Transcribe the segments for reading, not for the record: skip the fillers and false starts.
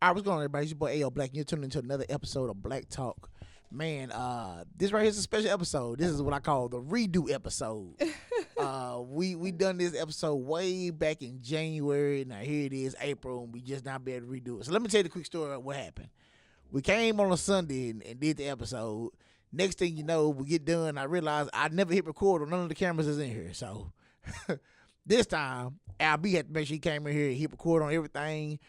All right, what's going on, everybody? It's your boy Ayeyoblackk. You're tuning into another episode of Black Talk. Man, this right here is a special episode. This is what I call the redo episode. We done this episode way back in January. Now here it is, April, and we just not be able to redo it. So let me tell you the quick story of what happened. We came on a Sunday and did the episode. Next thing you know, we get done. I realized I never hit record on none of the cameras that's in here. So this time, Al B had to make sure he came in here and hit record on everything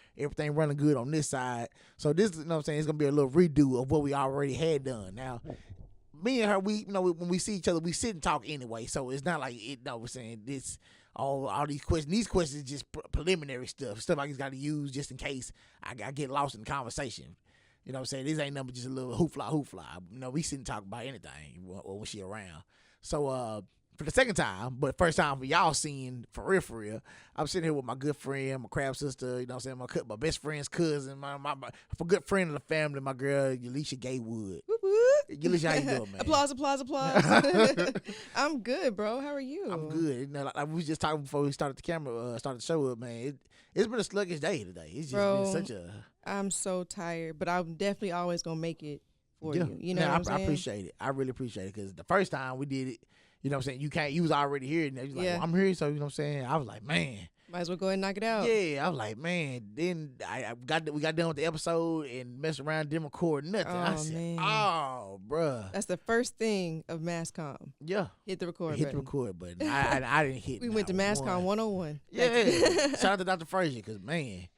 running good on this side. So this, you know what I'm saying, it's going to be a little redo of what we already had done. Now, me and her, when we see each other, we sit and talk anyway. So it's not like, we're saying this, all these questions. These questions is just preliminary stuff I just got to use just in case I get lost in the conversation. You know what I'm saying? This ain't nothing but just a little hoopla. You know, we sit and talk about anything when she around. So, for the second time, but first time for y'all seeing for real, I'm sitting here with my good friend, my crab sister, you know what I'm saying, my best friend's cousin, my good friend of the family, my girl, Ya'Lisha Gatewood. Ya'Lisha, how you doing, man? Applause. I'm good, bro. How are you? I'm good. You know, like we was just talking before we started the show up, man. It's been a sluggish day today. It's just been such a... I'm so tired, but I'm definitely always going to make it for you. You know what I'm saying? I appreciate it. I really appreciate it because the first time we did it, you know what I'm saying, you was already here, and you was like, well, I'm here, so you know what I'm saying, I was like, man. Might as well go ahead and knock it out. Yeah, I was like, man. Then we got done with the episode and messed around, didn't record nothing. I said, man. Oh, bruh. That's the first thing of MassCom. Yeah. Hit the record button. Hit the record button. I didn't hit We went to MassCom 101. Yeah. Shout out to Dr. Frazier, because, man.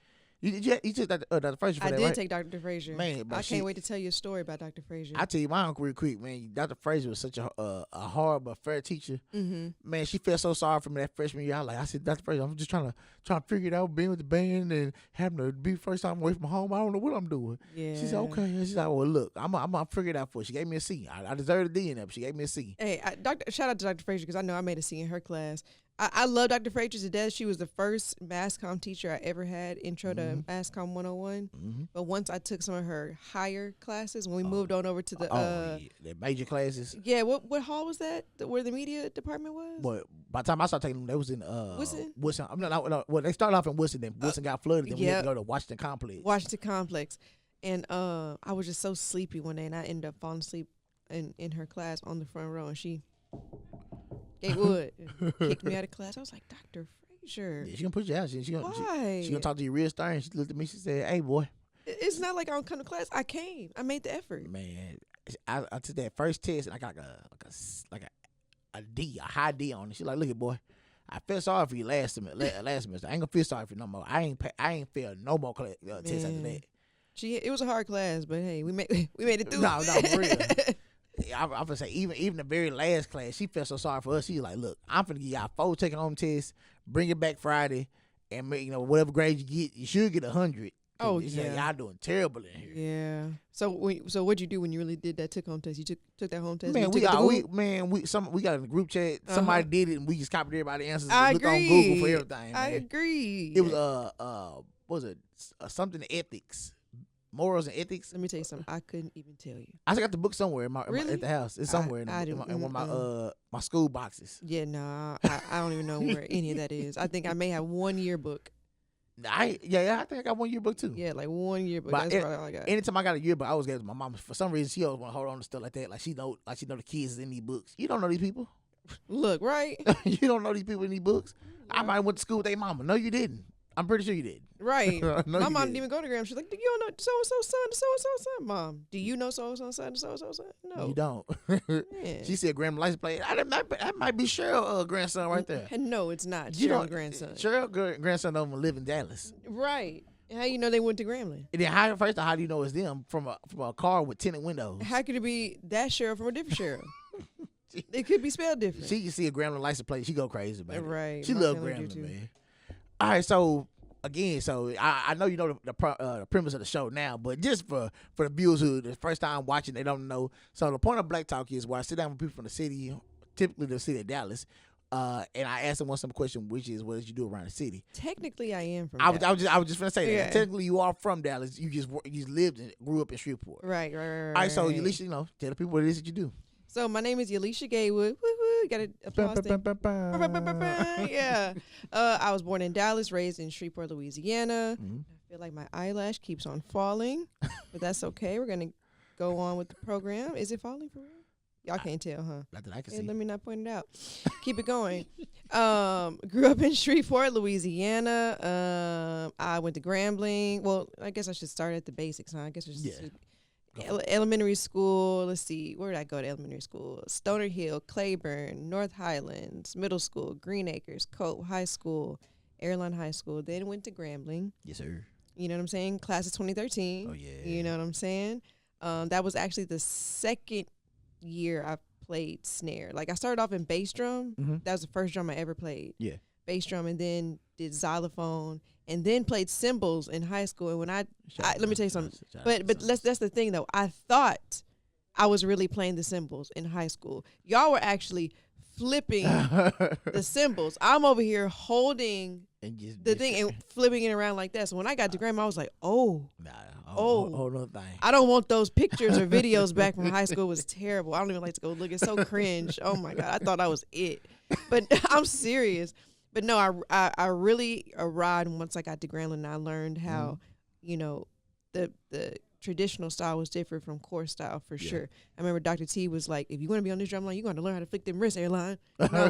You took Dr. Frazier for that, right? I did take Dr. Frazier. Man, I can't wait to tell you a story about Dr. Frazier. I tell you my uncle real quick, man. Dr. Frazier was such a hard but fair teacher. Mm-hmm. Man, she felt so sorry for me that freshman year. I said, Dr. Frazier, I'm just trying to figure it out, being with the band and having to be first time away from home. I don't know what I'm doing. Yeah. She said, okay. And she's like, well, look, I'm gonna figure it out for you. She gave me a C. I deserved a D in that, but she gave me a C. Hey, shout out to Dr. Frazier because I know I made a C in her class. I love Dr. Frazier to death. She was the first MassCom teacher I ever had, intro to MassCom 101. Mm-hmm. But once I took some of her higher classes, when we moved on over to the major classes. Yeah, what hall was that? Where the media department was? But by the time I started taking them, they was in Wilson. Well, they started off in Wilson, then Wilson got flooded, then we had to go to Washington Complex. And I was just so sleepy one day, and I ended up falling asleep in her class on the front row, and she Gatewood kicked me out of class. I was like, Dr. Frazier. Yeah, she gonna put you out. She Why? She gonna talk to you real stern. She looked at me. She said, "Hey, boy." It's not like I don't come to class. I came. I made the effort. Man, I took that first test and I got a D, a high D on it. She like, look at boy. I felt sorry for you last semester. I ain't gonna feel sorry for you no more. I ain't failed no more tests after that. It was a hard class, but hey, we made it through. No, for real. I'm gonna say even the very last class, she felt so sorry for us. She's like, "Look, I'm gonna give y'all 4 take home tests, bring it back Friday, and whatever grade you get, you should get 100." Oh yeah, like, y'all doing terrible in here. Yeah. So what'd you do when you really did that took home test? You took that home test. Man, we got in the group chat. Somebody did it, and we just copied everybody's answers. I agree. On Google for everything. Man. I agree. It was what was it something ethics. Morals and ethics. Let me tell you something. I couldn't even tell you. I got the book somewhere at the house. It's somewhere in one of my school boxes. Yeah, no, I don't even know where any of that is. I think I may have one yearbook. I think I got one yearbook too. Yeah, like one yearbook. That's probably all I got. Anytime I got a yearbook, I always gave it to my mom. For some reason, she always want to hold on to stuff like that. Like she know the kids is in these books. You don't know these people. Look, right? You don't know these people in these books. Right. I might have went to school with their mama. No, you didn't. I'm pretty sure you did. Right. My mom didn't even go to Graham. She's like, do you know so-and-so son to so-and-so son? Mom, do you know so-and-so son to so-and-so son? No. You don't. She said Graham license plate. That might be Cheryl grandson right there. No, it's not Cheryl grandson. Cheryl grandson don't live in Dallas. Right. How you know they went to Grambling? And then how do you know it's them from a car with tinted windows? How could it be that Cheryl from a different Cheryl? It could be spelled different. She can see a Grambling license plate. She go crazy, man. Right. She love Grambling, man. All right, so again, I know you know the premise of the show now, but just for the viewers who the first time watching, they don't know. So the point of Black Talk is where I sit down with people from the city, typically the city of Dallas, and I ask them one simple question, which is, what did you do around the city? Technically, I am from Dallas. I was just gonna say that. Yeah. Technically, you are from Dallas. You just lived and grew up in Shreveport. Right. All right, so Ya'Lisha, tell the people what it is that you do. So my name is Ya'Lisha Gatewood. Woo-hoo, got an applause there. Yeah. I was born in Dallas, raised in Shreveport, Louisiana. Mm-hmm. feel like my eyelash keeps on falling, but that's okay. We're gonna go on with the program. Is it falling for real? Y'all can't tell, huh? Not that I can see. Let me not point it out. Keep it going. Grew up in Shreveport, Louisiana. I went to Grambling. Well, I guess I should start at the basics, huh? I guess it's elementary school. Let's see. Where did I go to elementary school? Stoner Hill, Claiborne, North Highlands, middle school, Green Acres, Cope High School, Airline High School. Then went to Grambling. Yes, sir. You know what I'm saying? Class of 2013. Oh, yeah. You know what I'm saying? That was actually the second year I played snare. Like I started off in bass drum. Mm-hmm. That was the first drum I ever played. Yeah. Bass drum, and then did xylophone, and then played cymbals in high school. And when I let me tell you something. But that's the thing though. I thought I was really playing the cymbals in high school. Y'all were actually flipping the cymbals. I'm over here holding the thing and flipping it around like that. So when I got to grandma, I was like, no thing. I don't want those pictures or videos back from high school. It was terrible. I don't even like to go look. It's so cringe. Oh my God. I thought I was it. But I'm serious. But no, I really arrived once I got to Grambling, and I learned how, you know, the traditional style was different from core style for sure. I remember Dr. T was like, if you want to be on this drum line, you're going to learn how to flick them wrists, Airline. And I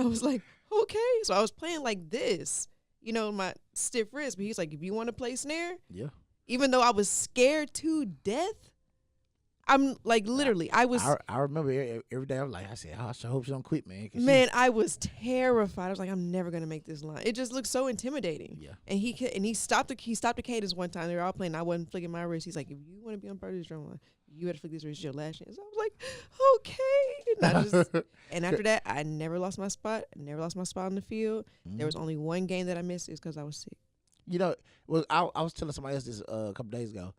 was like, okay. So I was playing like this, you know, my stiff wrist. But he's like, if you want to play snare, even though I was scared to death, I'm like literally, I remember every day I was like, I said, I hope she don't quit, man. Man, I was terrified. I was like, I'm never gonna make this line. It just looked so intimidating. Yeah. And he stopped the cadence one time. They were all playing. I wasn't flicking my wrist. He's like, if you want to be on part of this drum line, you got to flick this wrist your last chance. So I was like, okay. And after that, I never lost my spot. I never lost my spot on the field. There was only one game that I missed. It's because I was sick. You know, I was telling somebody else this a couple days ago.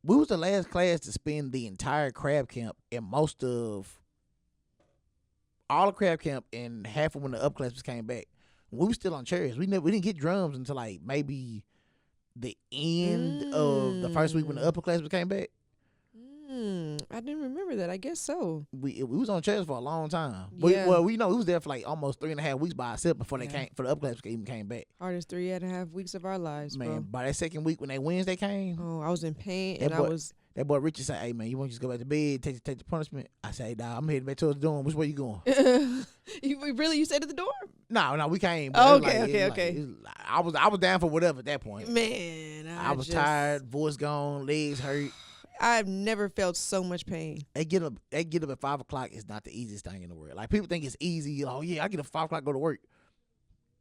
We was the last class to spend the entire crab camp and most of all the crab camp and half of when the upclassmen came back. We were still on chairs. We didn't get drums until like maybe the end of the first week when the upperclassmen came back. I didn't remember that. I guess so. We was on chairs for a long time. Yeah. We know we was there for like almost 3.5 weeks by ourselves before they came for the upclassmen even came back. Hardest 3.5 weeks of our lives, man. Bro. By that second week when they Wednesday came, I was in pain That boy Richard said, "Hey man, you want to just go back to bed, take the punishment?" I say, "Nah, I'm heading back towards the dorm. Which way you going?" You said to the dorm? No, we came. Okay. I was down for whatever at that point. Man, I was tired, voice gone, legs hurt. I've never felt so much pain. They get up at 5:00 is not the easiest thing in the world. Like people think it's easy. Oh yeah, I get up 5:00 go to work.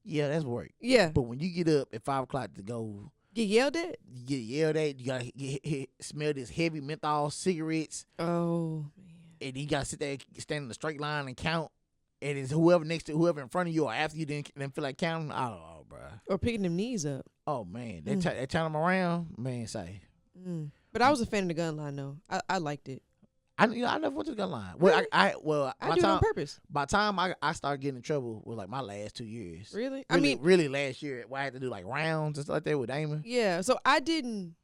Yeah, that's work. Yeah. But when you get up at 5:00 to go, get yelled at. You gotta smell this heavy menthol cigarettes. Oh man. And you gotta sit there, stand in a straight line and count. And it's whoever in front of you or after you didn't feel like counting. Oh, bro. Or picking them knees up. Oh man, they turn them around. Man, say. But I was a fan of the gun line though. I liked it. I never went to the gun line. Well, really? I do it on purpose. By the time I started getting in trouble was like my last 2 years. Really? Really last year where I had to do like rounds and stuff like that with Damon. Yeah. So I didn't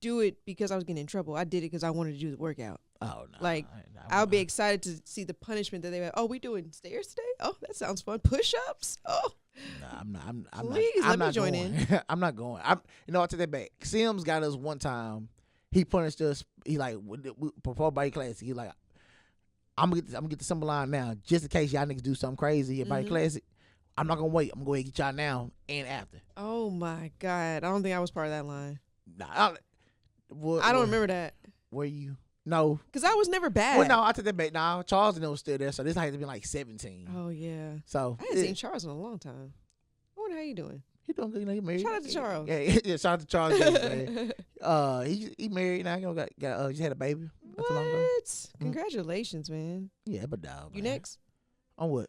do it because I was getting in trouble. I did it because I wanted to do the workout. Oh no. Like I'll be excited to see the punishment that they were. Oh, we doing stairs today? Oh, that sounds fun. Push-ups? Oh. No, I'm Please not. let me join in. I'm not going. I take that back. Sims got us one time. He punished us. He like before body class. He like, I'm gonna get the symbol line now, just in case y'all niggas do something crazy at body classic. I'm not gonna wait. I'm gonna go ahead and get y'all now and after. Oh my God! I don't think I was part of that line. Nah, I don't remember that. Were you? No, because I was never bad. Well, no, I took that back. Nah, Charles was still there, so this had to be like 17. Oh yeah. So I hadn't seen Charles in a long time. I wonder how you doing. He doing good. He married. Shout out to Charles. Yeah, shout out to Charles. Man. He married now. Just had a baby. What? Long ago. Congratulations, man. Yeah, but dog. You next? On what?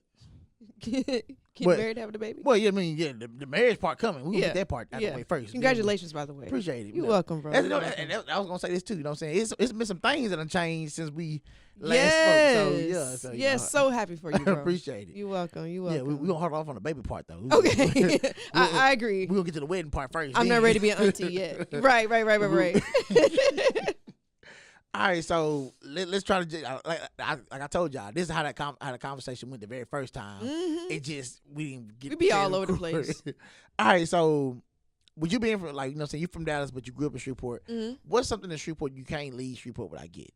Get married, having a baby. Well, yeah, I mean, the marriage part coming. We gonna get that part out the way first. Congratulations, by the way. Appreciate it. You're welcome, bro. And I was gonna say this too. You know what I'm saying? It's been some things that have changed since we last spoke. So so happy for you, bro. Appreciate it. You're welcome. Yeah, we gonna hold off on the baby part though. Okay, I agree. We gonna get to the wedding part first. I'm not ready to be an auntie yet. Right. All right, so let's try to like I told y'all, this is how the conversation went the very first time. It just we didn't get. We be all over the place. All right, so would you being from like say you from Dallas, but you grew up in Shreveport? What's something in Shreveport you can't leave Shreveport without getting?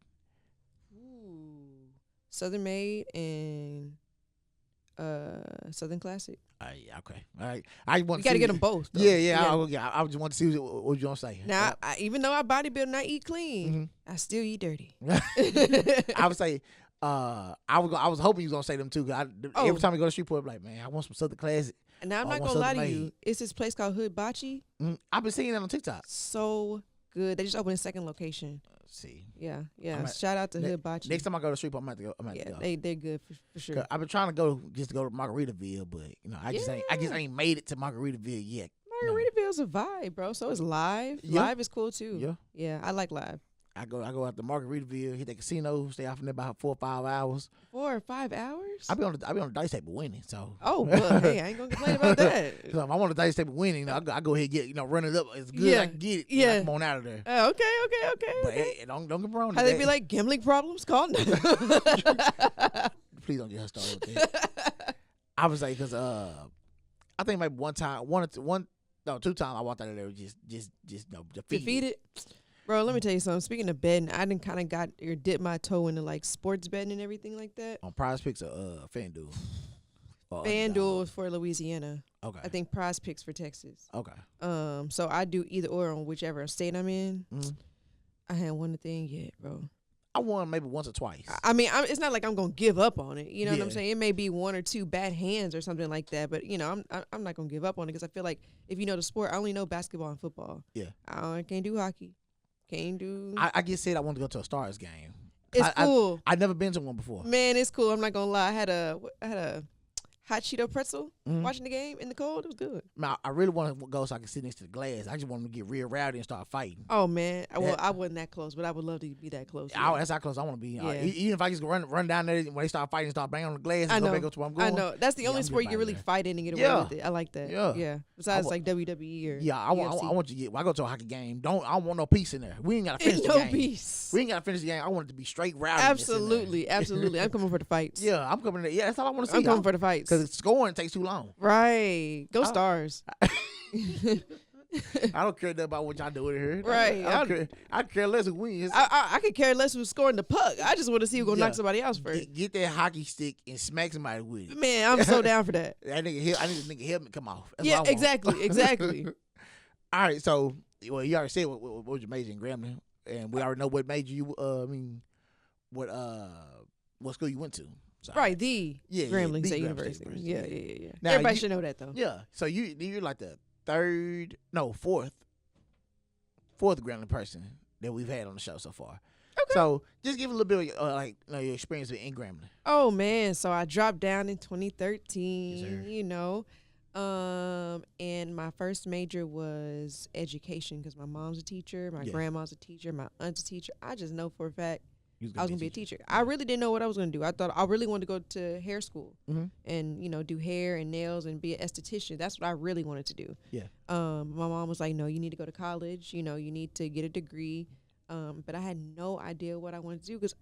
Ooh. Southern Made and Southern Classic. Yeah, okay, all right. I want. You got to get them both. Though. Yeah. I just want to see what you gonna say. Now, even though I bodybuild and I eat clean, I still eat dirty. I would say. I was hoping you was gonna say them too. Cause every time we go to Shreveport, I'm like, man, I want some Southern Classic. And now I'm not gonna lie to you. It's this place called Hood Bocce. I've been seeing that on TikTok. So good. They just opened a second location. See. Yeah. Shout out to Hood Bocce. Next time I go to Shreveport, I'm gonna have to go. They're good for sure. I've been trying to go to Margaritaville, but I just ain't made it to Margaritaville yet. Margaritaville's a vibe, bro. So it's live. Yeah. Live is cool too. Yeah. I like live. I go out to Margaritaville, hit the casino, stay out from there about 4 or 5 hours. 4 or 5 hours? I be on the dice table winning, so. Oh, well, hey, I ain't gonna complain about that. So if I want the dice table winning, I go ahead and get run it up as good as I can get it. Yeah, come on out of there. Okay. But hey, don't get me wrong. How they be like gambling problems? Call them. Please don't get her started with that. I was like, because I think maybe 2 times I walked out of there just defeated. Bro, let me tell you something. Speaking of betting, I didn't kind of dip my toe into like sports betting and everything like that. On Prize Picks or FanDuel? FanDuel for Louisiana. Okay. I think Prize Picks for Texas. Okay. So I do either or on whichever state I'm in. I haven't won the thing yet, bro. I won maybe once or twice. I mean, it's not like I'm gonna give up on it. You know what I'm saying? It may be 1 or 2 bad hands or something like that, but I'm not gonna give up on it because I feel like if you know the sport, I only know basketball and football. Yeah. I can't do hockey. Can't do. I just said I want to go to a Stars game. It's cool. I've never been to one before. Man, it's cool. I'm not gonna lie. I had a hot Cheeto pretzel watching the game in the cold. It was good. Man, I really want to go so I can sit next to the glass. I just want to get real rowdy and start fighting. Oh man, I wasn't that close, but I would love to be that close. That's how close I want to be. Even if I just run down there when they start fighting, start banging on the glass, and go back up to where I'm going. I know that's the only sport you can really fight in and get away with it. I like that. Yeah. Besides like WWE or I want you to get. When I go to a hockey game, I don't want no peace in there. We ain't gotta finish the game. No peace. We ain't gotta finish the game. I want it to be straight rowdy. Absolutely. I'm coming for the fights. Yeah, I'm coming. Yeah, that's all I want to see. I'm coming for the fights because scoring takes too long. Right. Go Stars. I don't care about what y'all doing here. Right. I care less who wins. I could care less who's scoring the puck. I just want to see who's gonna knock somebody else first. Get that hockey stick and smack somebody with it. Man, I'm so down for that. I need the nigga helmet come off. That's yeah, exactly. All right, so you already said what was your major in Grambling, and we already know what major you. What school you went to. So, right, Grambling State University. Yeah. Now, everybody should know that though. Yeah, so you're like the fourth Grambling person that we've had on the show so far. Okay. So just give a little bit of your experience in Grambling. Oh man, so I dropped down in 2013. Yes, and my first major was education because my mom's a teacher, my grandma's a teacher, my aunt's a teacher. I just know for a fact I was going to be a teacher. I really didn't know what I was going to do. I thought I really wanted to go to hair school and, do hair and nails and be an esthetician. That's what I really wanted to do. Yeah. My mom was like, no, you need to go to college. You need to get a degree. But I had no idea what I wanted to do because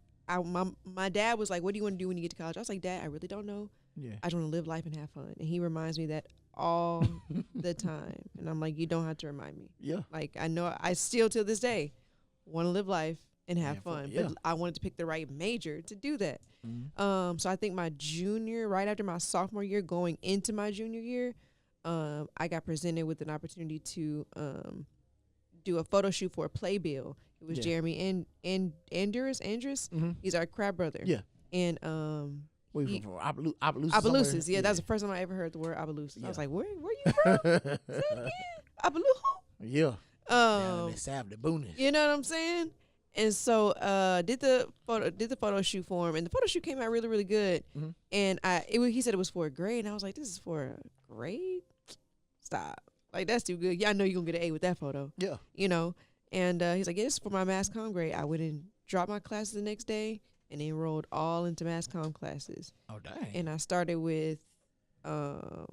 my dad was like, what do you want to do when you get to college? I was like, Dad, I really don't know. Yeah. I just want to live life and have fun. And he reminds me that all the time. And I'm like, you don't have to remind me. Yeah. Like, I know I still till this day want to live life and have fun. But I wanted to pick the right major to do that. So I think my right after my sophomore year, going into my junior year, I got presented with an opportunity to do a photo shoot for a playbill. It was Jeremy Andrews. He's our crab brother. Yeah. And where you from? Opelousas. Yeah, that's the first time I ever heard the word Opelousas. I was like, where you from? Say it again. Opelousas? Yeah. Down in the South, the boonies. You know what I'm saying? And so did the photo shoot for him, and the photo shoot came out really, really good. And he said it was for a grade, and I was like, this is for a grade? Stop. Like, that's too good. Yeah, I know you're going to get an A with that photo. Yeah. And he's like, yeah, this is for my mass comm grade. I went and dropped my classes the next day and enrolled all into mass comm classes. Oh, dang. And I started with the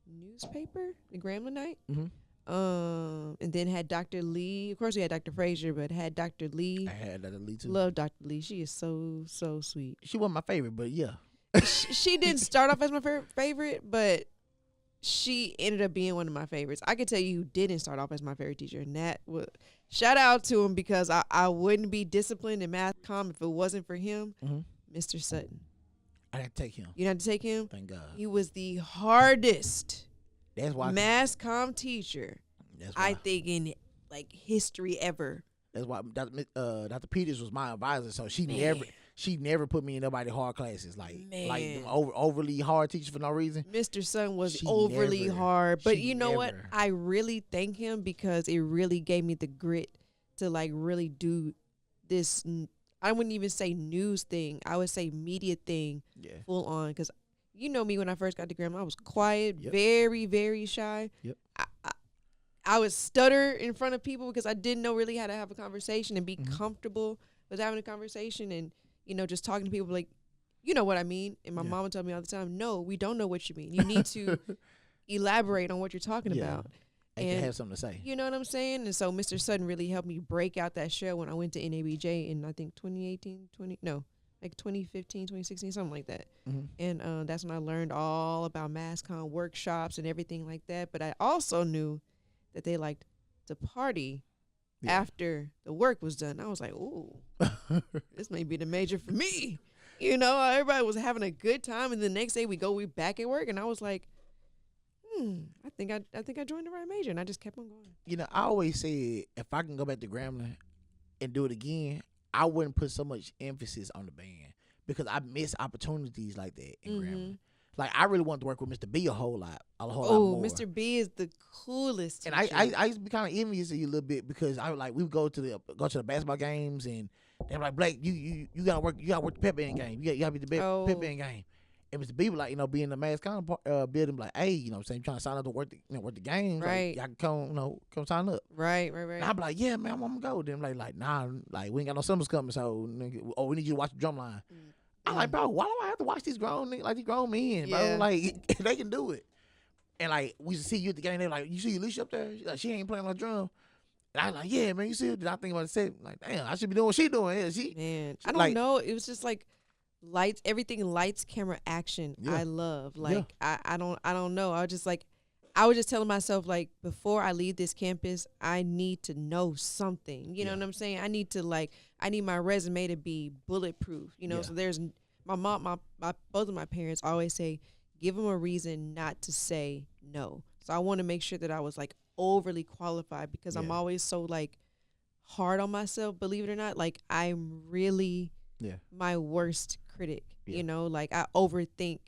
newspaper, the Grambling Night. And then had Dr. Lee. Of course, we had Dr. Frazier, but had Dr. Lee. I had Dr. Lee too. Love Dr. Lee. She is so sweet. She wasn't my favorite, but yeah. she didn't start off as my favorite, but she ended up being one of my favorites. I could tell you who didn't start off as my favorite teacher, and that was shout out to him because I wouldn't be disciplined in math comm if it wasn't for him, Mr. Sutton. I didn't take him. You didn't have to take him? Thank God. He was the hardest That's why mass comm teacher I think in like history ever. That's why Dr. Peters was my advisor, so she never put me in nobody hard classes like overly hard teachers for no reason. Mr. Sutton was overly hard, but you know what? I really thank him because it really gave me the grit to like really do this. I wouldn't even say news thing. I would say media thing full on because you know me when I first got to Grambling, I was quiet, very, very shy. Yep. I would stutter in front of people because I didn't know really how to have a conversation and be comfortable with having a conversation and, you know, just talking to people like, you know what I mean? And my mom would tell me all the time, no, we don't know what you mean. You need to elaborate on what you're talking about. And have something to say. You know what I'm saying? And so Mr. Sutton really helped me break out that shell when I went to NABJ in, I think, 2015, 2016, something like that. And that's when I learned all about mass comm workshops and everything like that. But I also knew that they liked to party after the work was done. I was like, ooh, this may be the major for me. You know, everybody was having a good time. And the next day we back at work. And I was like, I think I joined the right major. And I just kept on going. You know, I always say if I can go back to Grambling and do it again, I wouldn't put so much emphasis on the band because I miss opportunities like that in Grambling. Like, I really wanted to work with Mr. B a whole lot more. Oh, Mr. B is the coolest teacher. And I used to be kind of envious of you a little bit because I was like, we would go to the basketball games and they were like, Blake, you gotta work the pep band game. You gotta be the pep band game. And Mr. B was like, you know, being in the mass comm building, like, hey, you know what I'm saying, trying to sign up to work the games. Right. Like, y'all can come sign up. Right. And I'm like, yeah, man, I'm gonna go. Then I'm like, nah, like we ain't got no summers coming, so we need you to watch the drum line. I'm like, bro, why do I have to watch these grown niggas, like these grown men, bro? Like, they can do it. And like, we used to see you at the game. They're like, you see Ya'Lisha up there? She ain't playing on the drum. And I was like, yeah, man, you see it? Then I think about it, said, like, damn, I should be doing what she doing. Yeah, man, I don't know. It was just like lights, everything lights, camera, action. I love. Like, I don't know. I was just telling myself, like, before I leave this campus, I need to know something. You know what I'm saying? I need my resume to be bulletproof. You know, so there's my mom, both of my parents always say, give them a reason not to say no. So I want to make sure that I was like overly qualified because I'm always so like hard on myself. Believe it or not, like I'm really my worst critic. You know, like I overthink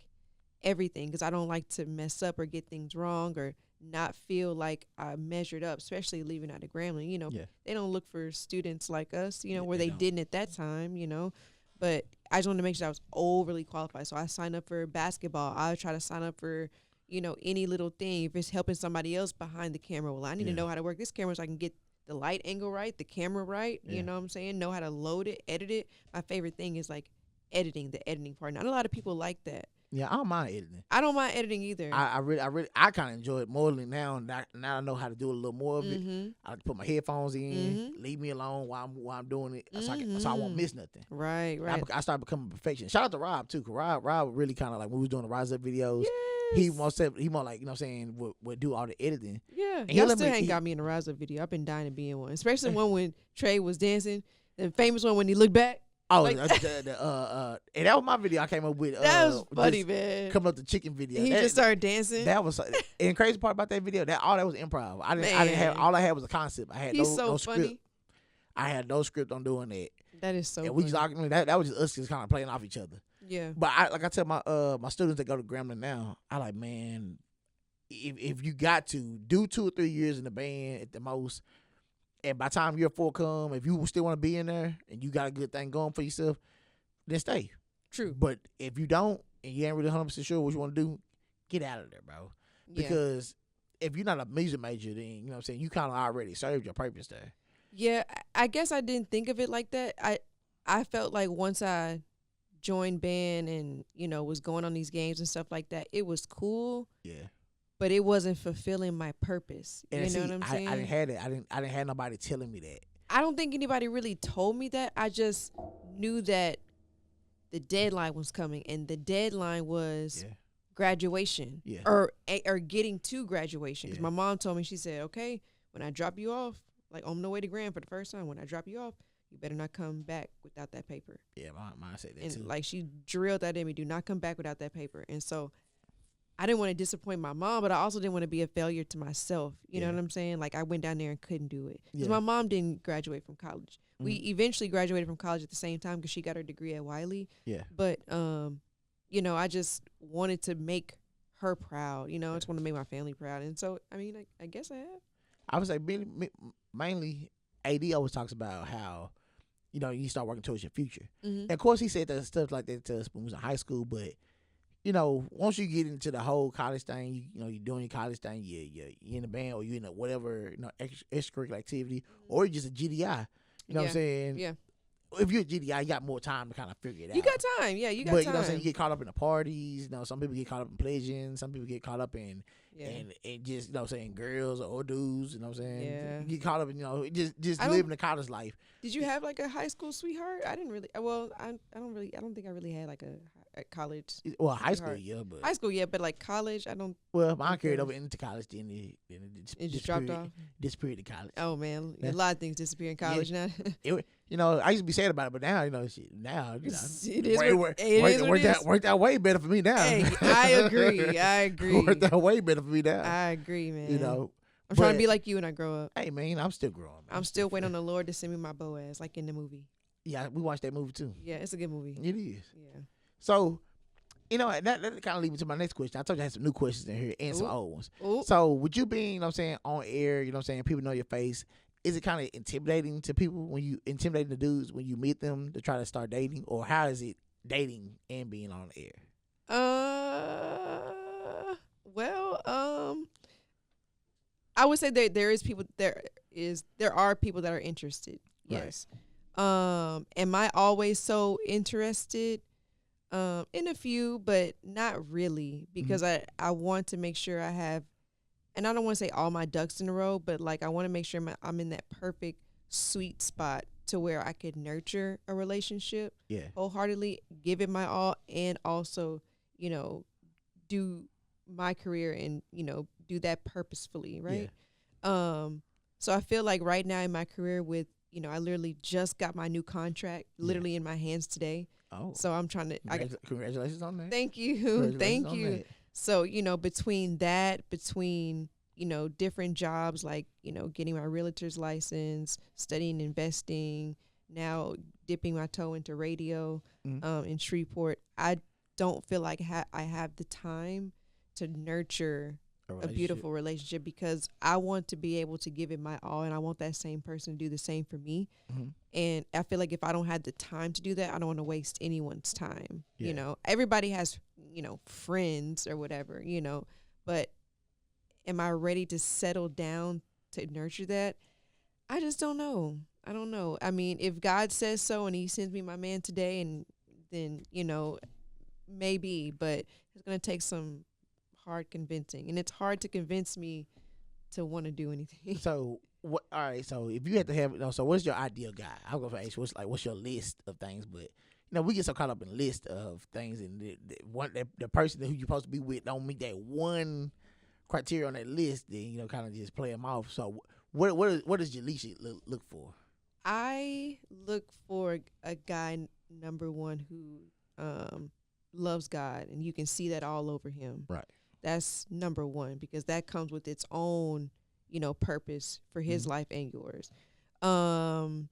everything because I don't like to mess up or get things wrong or not feel like I measured up, especially leaving out of Grambling. You know, they don't look for students like us, you know, where they didn't at that time, you know. But I just wanted to make sure I was overly qualified. So I signed up for basketball. I would try to sign up for, you know, any little thing. If it's helping somebody else behind the camera, well, I need to know how to work this camera so I can get the light angle right, the camera right. You know what I'm saying? Know how to load it, edit it. My favorite thing is like editing, the editing part. Not a lot of people like that. Yeah, I don't mind editing. I don't mind editing either. I kind of enjoy it more than now. Now I know how to do a little more of it. I put my headphones in, leave me alone while I'm doing it, so I won't miss nothing. Right. I started becoming a perfectionist. Shout out to Rob too, cause Rob really kind of like when we was doing the Rise Up videos. He more like, you know what I'm saying, would do all the editing. Yeah, y'all still ain't got me in the Rise Up video. I've been dying to be in one, especially one when Trey was dancing, the famous one when he looked back. Oh, like, and that was my video I came up with. That was funny, man. Coming up the chicken video. He just started dancing. That was, and the crazy part about that video, that was improv. I didn't have, all I had was a concept. I had no script. I had no script on doing that. That is so. And we just that was just us just kind of playing off each other. Yeah. But I tell my students that go to Grambling now, I like, man, if you got to do 2 or 3 years in the band at the most. And by the time year 4 come, if you still want to be in there and you got a good thing going for yourself, then stay. True. But if you don't and you ain't really 100% sure what you want to do, get out of there, bro. Because if you're not a music major, then, you know what I'm saying, you kind of already served your purpose there. Yeah, I guess I didn't think of it like that. I felt like once I joined band and, you know, was going on these games and stuff like that, it was cool. Yeah. But it wasn't fulfilling my purpose. And you know what I'm saying? I didn't have that. I didn't have nobody telling me that. I don't think anybody really told me that. I just knew that the deadline was coming, and the deadline was graduation, Yeah. or getting to graduation. 'Cause Yeah. my mom told me, she said, okay, when I drop you off, like on the way to Grand for the first time, when I drop you off, you better not come back without that paper. Yeah, mine said that And too. like she drilled that in me, do not come back without that paper. And so I didn't want to disappoint my mom, but I also didn't want to be a failure to myself. You know Yeah. what I'm saying? Like I went down there and couldn't do it because Yeah. my mom didn't graduate from college. We eventually graduated from college at the same time because she got her degree at Wiley. Yeah. But you know, I just wanted to make her proud. You know, I just want to make my family proud. And so, I mean, I guess I have. I would say mainly AD always talks about how, you know, you start working towards your future. And of course, he said that stuff like that to us when we was in high school. But, you know, once you get into the whole college thing, you know, you're doing your college thing, you're in a band or you're in a whatever, you know, extracurricular activity, or you're just a GDI. You know what I'm saying? Yeah. If you're a GDI, you got more time to kind of figure it out. You got time. Yeah, you got but, time. You know what I'm saying? You get caught up in the parties. You know, some people get caught up in pleasing. Some people get caught up in and just, you know what I'm saying, girls or dudes. You know what I'm saying? Yeah. You get caught up in, you know, just living the college life. Did you have like a high school sweetheart? I didn't really. Well, I don't think I really had like a college. Well, high sweetheart. school, yeah, but High school, yeah, but like college, I don't. well, mine carried over into college. Then It just dropped off. Disappeared to college. Oh man, a lot of things disappear in college now. You know, I used to be sad about it, but now, you know, now you know, it is worked out way better for me now. Hey, I agree. Worked out way better for me now. I agree, man. You know, I'm trying to be like you when I grow up. Hey, man, I'm still growing. Man. I'm still waiting on the Lord to send me my Boaz, like in the movie. Yeah, we watched that movie too. Yeah, it's a good movie. It is. Yeah. So, you know, that kind of leads me to my next question. I told you I had some new questions in here and some old ones. Ooh. So, would you be, you know what I'm saying, on air, you know what I'm saying, people know your face, is it kind of intimidating to people when you intimidating the dudes when you meet them to try to start dating, or how is it dating and being on air? Well, I would say there are people that are interested. Yes. Right. Am I always so interested? In a few, but not really, because I want to make sure I have, and I don't want to say all my ducks in a row, but like I want to make sure I'm in that perfect sweet spot to where I could nurture a relationship wholeheartedly, give it my all, and also, you know, do my career and, you know, do that purposefully, right? Yeah. So I feel like right now in my career with, you know, I literally just got my new contract literally in my hands today. Oh, so I'm trying to. Congratulations on that. Thank you, thank you. So you know, between you know different jobs like you know getting my realtor's license, studying investing, now dipping my toe into radio, in Shreveport, I don't feel like I have the time to nurture a beautiful relationship because I want to be able to give it my all, and I want that same person to do the same for me. And I feel like if I don't have the time to do that, I don't want to waste anyone's time. You know, everybody has, you know, friends or whatever, you know, but am I ready to settle down to nurture that? I just don't know. I don't know. I mean, if God says so and he sends me my man today, and then, you know, maybe, but it's going to take some hard convincing, and it's hard to convince me to want to do anything. So what? All right. So if you had to have, you know, so what's your ideal guy? I'm gonna ask you, what's your list of things? But you know, we get so caught up in a list of things, and the person who you're supposed to be with don't meet that one criteria on that list. Then you know, kind of just play them off. So what does Ya'Lisha look for? I look for a guy, number one, who loves God, and you can see that all over him. Right. That's number one, because that comes with its own, you know, purpose for his life and yours. I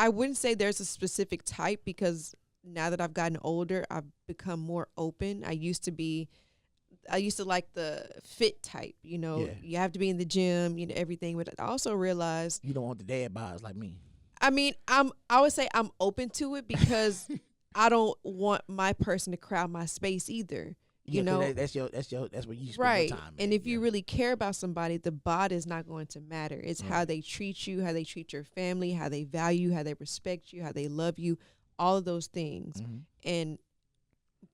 wouldn't say there's a specific type, because now that I've gotten older, I've become more open. I used to like the fit type, you know, you have to be in the gym, you know, everything. But I also realized you don't want the dad bods like me. I mean, I would say I'm open to it because I don't want my person to crowd my space either. You know, that's what you spend right. your time. And if you really care about somebody, the bod is not going to matter. It's how they treat you, how they treat your family, how they value, how they respect you, how they love you, all of those things. And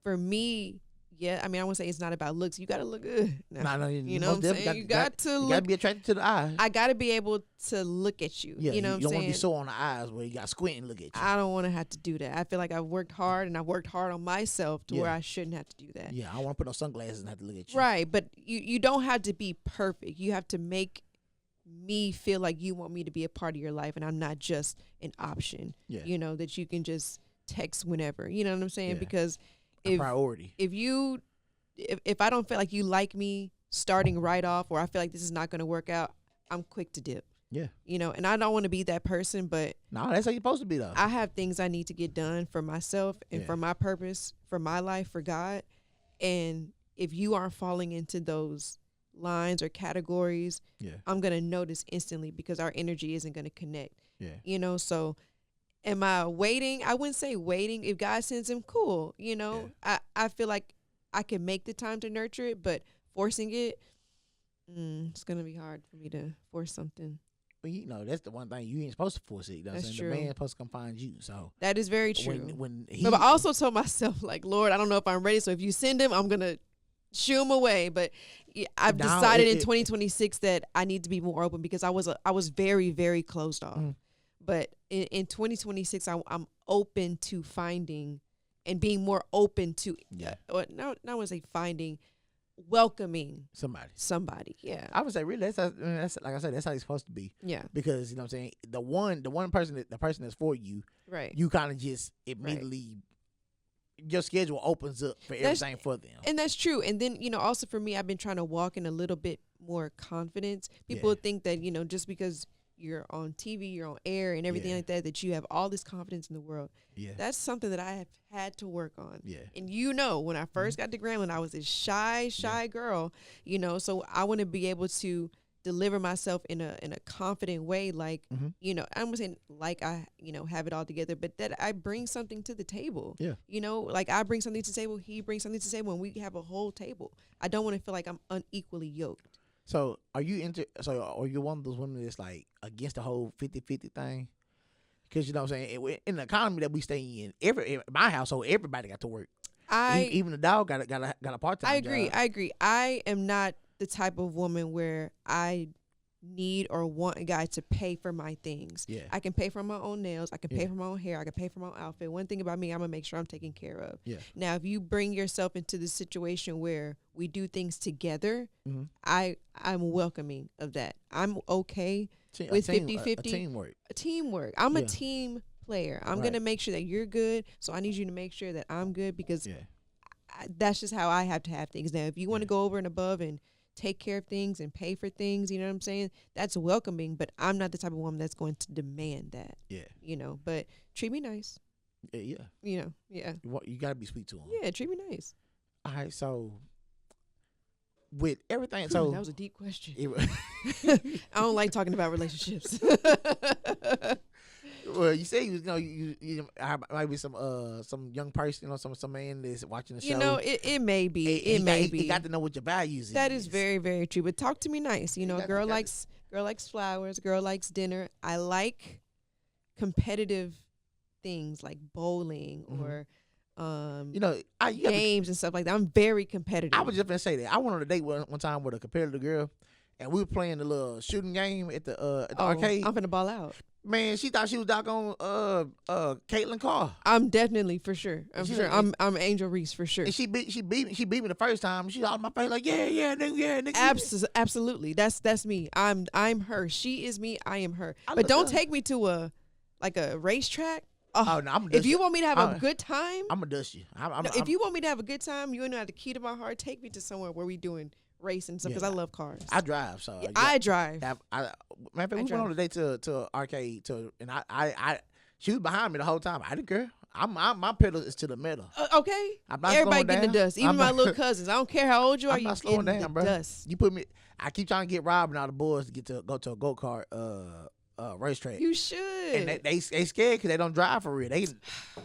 for me, yeah, I mean, I won't say it's not about looks. You got to look good. No, you know what I'm saying? You got to look. You got to be attracted to the eye. I got to be able to look at you. Yeah, you know what I'm saying? You don't want to be sore on the eyes where you got to squint and look at you. I don't want to have to do that. I feel like I've worked hard, and I've worked hard on myself to where I shouldn't have to do that. Yeah, I don't want to put on sunglasses and have to look at you. Right, but you don't have to be perfect. You have to make me feel like you want me to be a part of your life, and I'm not just an option. Yeah. You know, that you can just text whenever. You know what I'm saying? Yeah. Because a priority. If I don't feel like you like me starting right off, or I feel like this is not going to work out, I'm quick to dip. Yeah. You know, and I don't want to be that person, but no, that's how you're supposed to be though. I have things I need to get done for myself and for my purpose, for my life, for God. And if you aren't falling into those lines or categories, I'm going to notice instantly because our energy isn't going to connect. Yeah. You know, so am I waiting? I wouldn't say waiting. If God sends him, cool. You know, I feel like I can make the time to nurture it, but forcing it, it's going to be hard for me to force something. Well, you know, that's the one thing you ain't supposed to force it. You know That's what I'm true. saying? The man's supposed to come find you. So that is very true. When but I also told myself, like, Lord, I don't know if I'm ready. So if you send him, I'm going to shoo him away. But I've decided in 2026 that I need to be more open because I was very, very closed off. But in 2026, I'm open to finding and being more open to, not want to say finding, welcoming somebody. Yeah. I would say really that's like I said, that's how it's supposed to be. Yeah. Because, you know what I'm saying, the one person the person that's for you, right, you kind of just immediately your schedule opens up for everything for them. And that's true. And then, you know, also for me, I've been trying to walk in a little bit more confidence. People think that, you know, just because you're on TV, you're on air and everything like that you have all this confidence in the world. Yeah. That's something that I have had to work on. Yeah. And you know, when I first got to Grambling, I was this shy girl, you know, so I want to be able to deliver myself in a confident way, like, you know, I'm saying like I, you know, have it all together, but that I bring something to the table. Yeah. You know, like I bring something to the table, he brings something to the table, and we have a whole table. I don't want to feel like I'm unequally yoked. So are you one of those women that's like against the whole 50-50 thing? Because you know what I'm saying, in the economy that we stay in, my household, everybody got to work. Even the dog got a part-time job. I agree. I am not the type of woman where I need or want a guy to pay for my things. Yeah. I can pay for my own nails. I can pay for my own hair. I can pay for my own outfit. One thing about me, I'm going to make sure I'm taken care of. Yeah. Now, if you bring yourself into the situation where we do things together, I'm welcoming of that. I'm okay with 50-50. Teamwork. I'm a team player. I'm going to make sure that you're good, so I need you to make sure that I'm good because that's just how I have to have things. Now, if you want to go over and above and take care of things and pay for things, you know what I'm saying? That's welcoming, but I'm not the type of woman that's going to demand that. Yeah. You know, but treat me nice. Yeah. You know, yeah. You got to be sweet to him. Yeah, treat me nice. All right, so with everything, that was a deep question. I don't like talking about relationships. Well, you say you might be some young person or some man that's watching the show. You know, it may be. It may be. He got to know what your values is. That is very, very true. But talk to me nice. You know, girl likes flowers. Girl likes dinner. I like competitive things like bowling or games and stuff like that. I'm very competitive. I was just gonna say that. I went on a date one time with a competitive girl, and we were playing the little shooting game at the arcade. I'm finna ball out. Man, she thought she was doggone Caitlin Carr. I'm definitely for sure. I'm Angel Reese for sure. And she beat me the first time. She all in my face like nigga. Absolutely. That's me. I'm her. She is me. I am her. But don't take me to a racetrack. Oh no! If you want me to have a good time, I'm gonna dust you. If you want me to have a good time, you know how the key to my heart. Take me to somewhere where we doing racing stuff because I love cars. I drive, so I drive. Matter of fact, we went on a date to arcade and I she was behind me the whole time. I didn't care. My pedal is to the metal. Okay. I'm not Everybody slowing getting down. the dust. Even my little cousins. I don't care how old you are. I'm not slowing down, bro. Dust. You put me. I keep trying to get Rob and all the boys to go to a go-kart racetrack. You should. And they scared because they don't drive for real. Y'all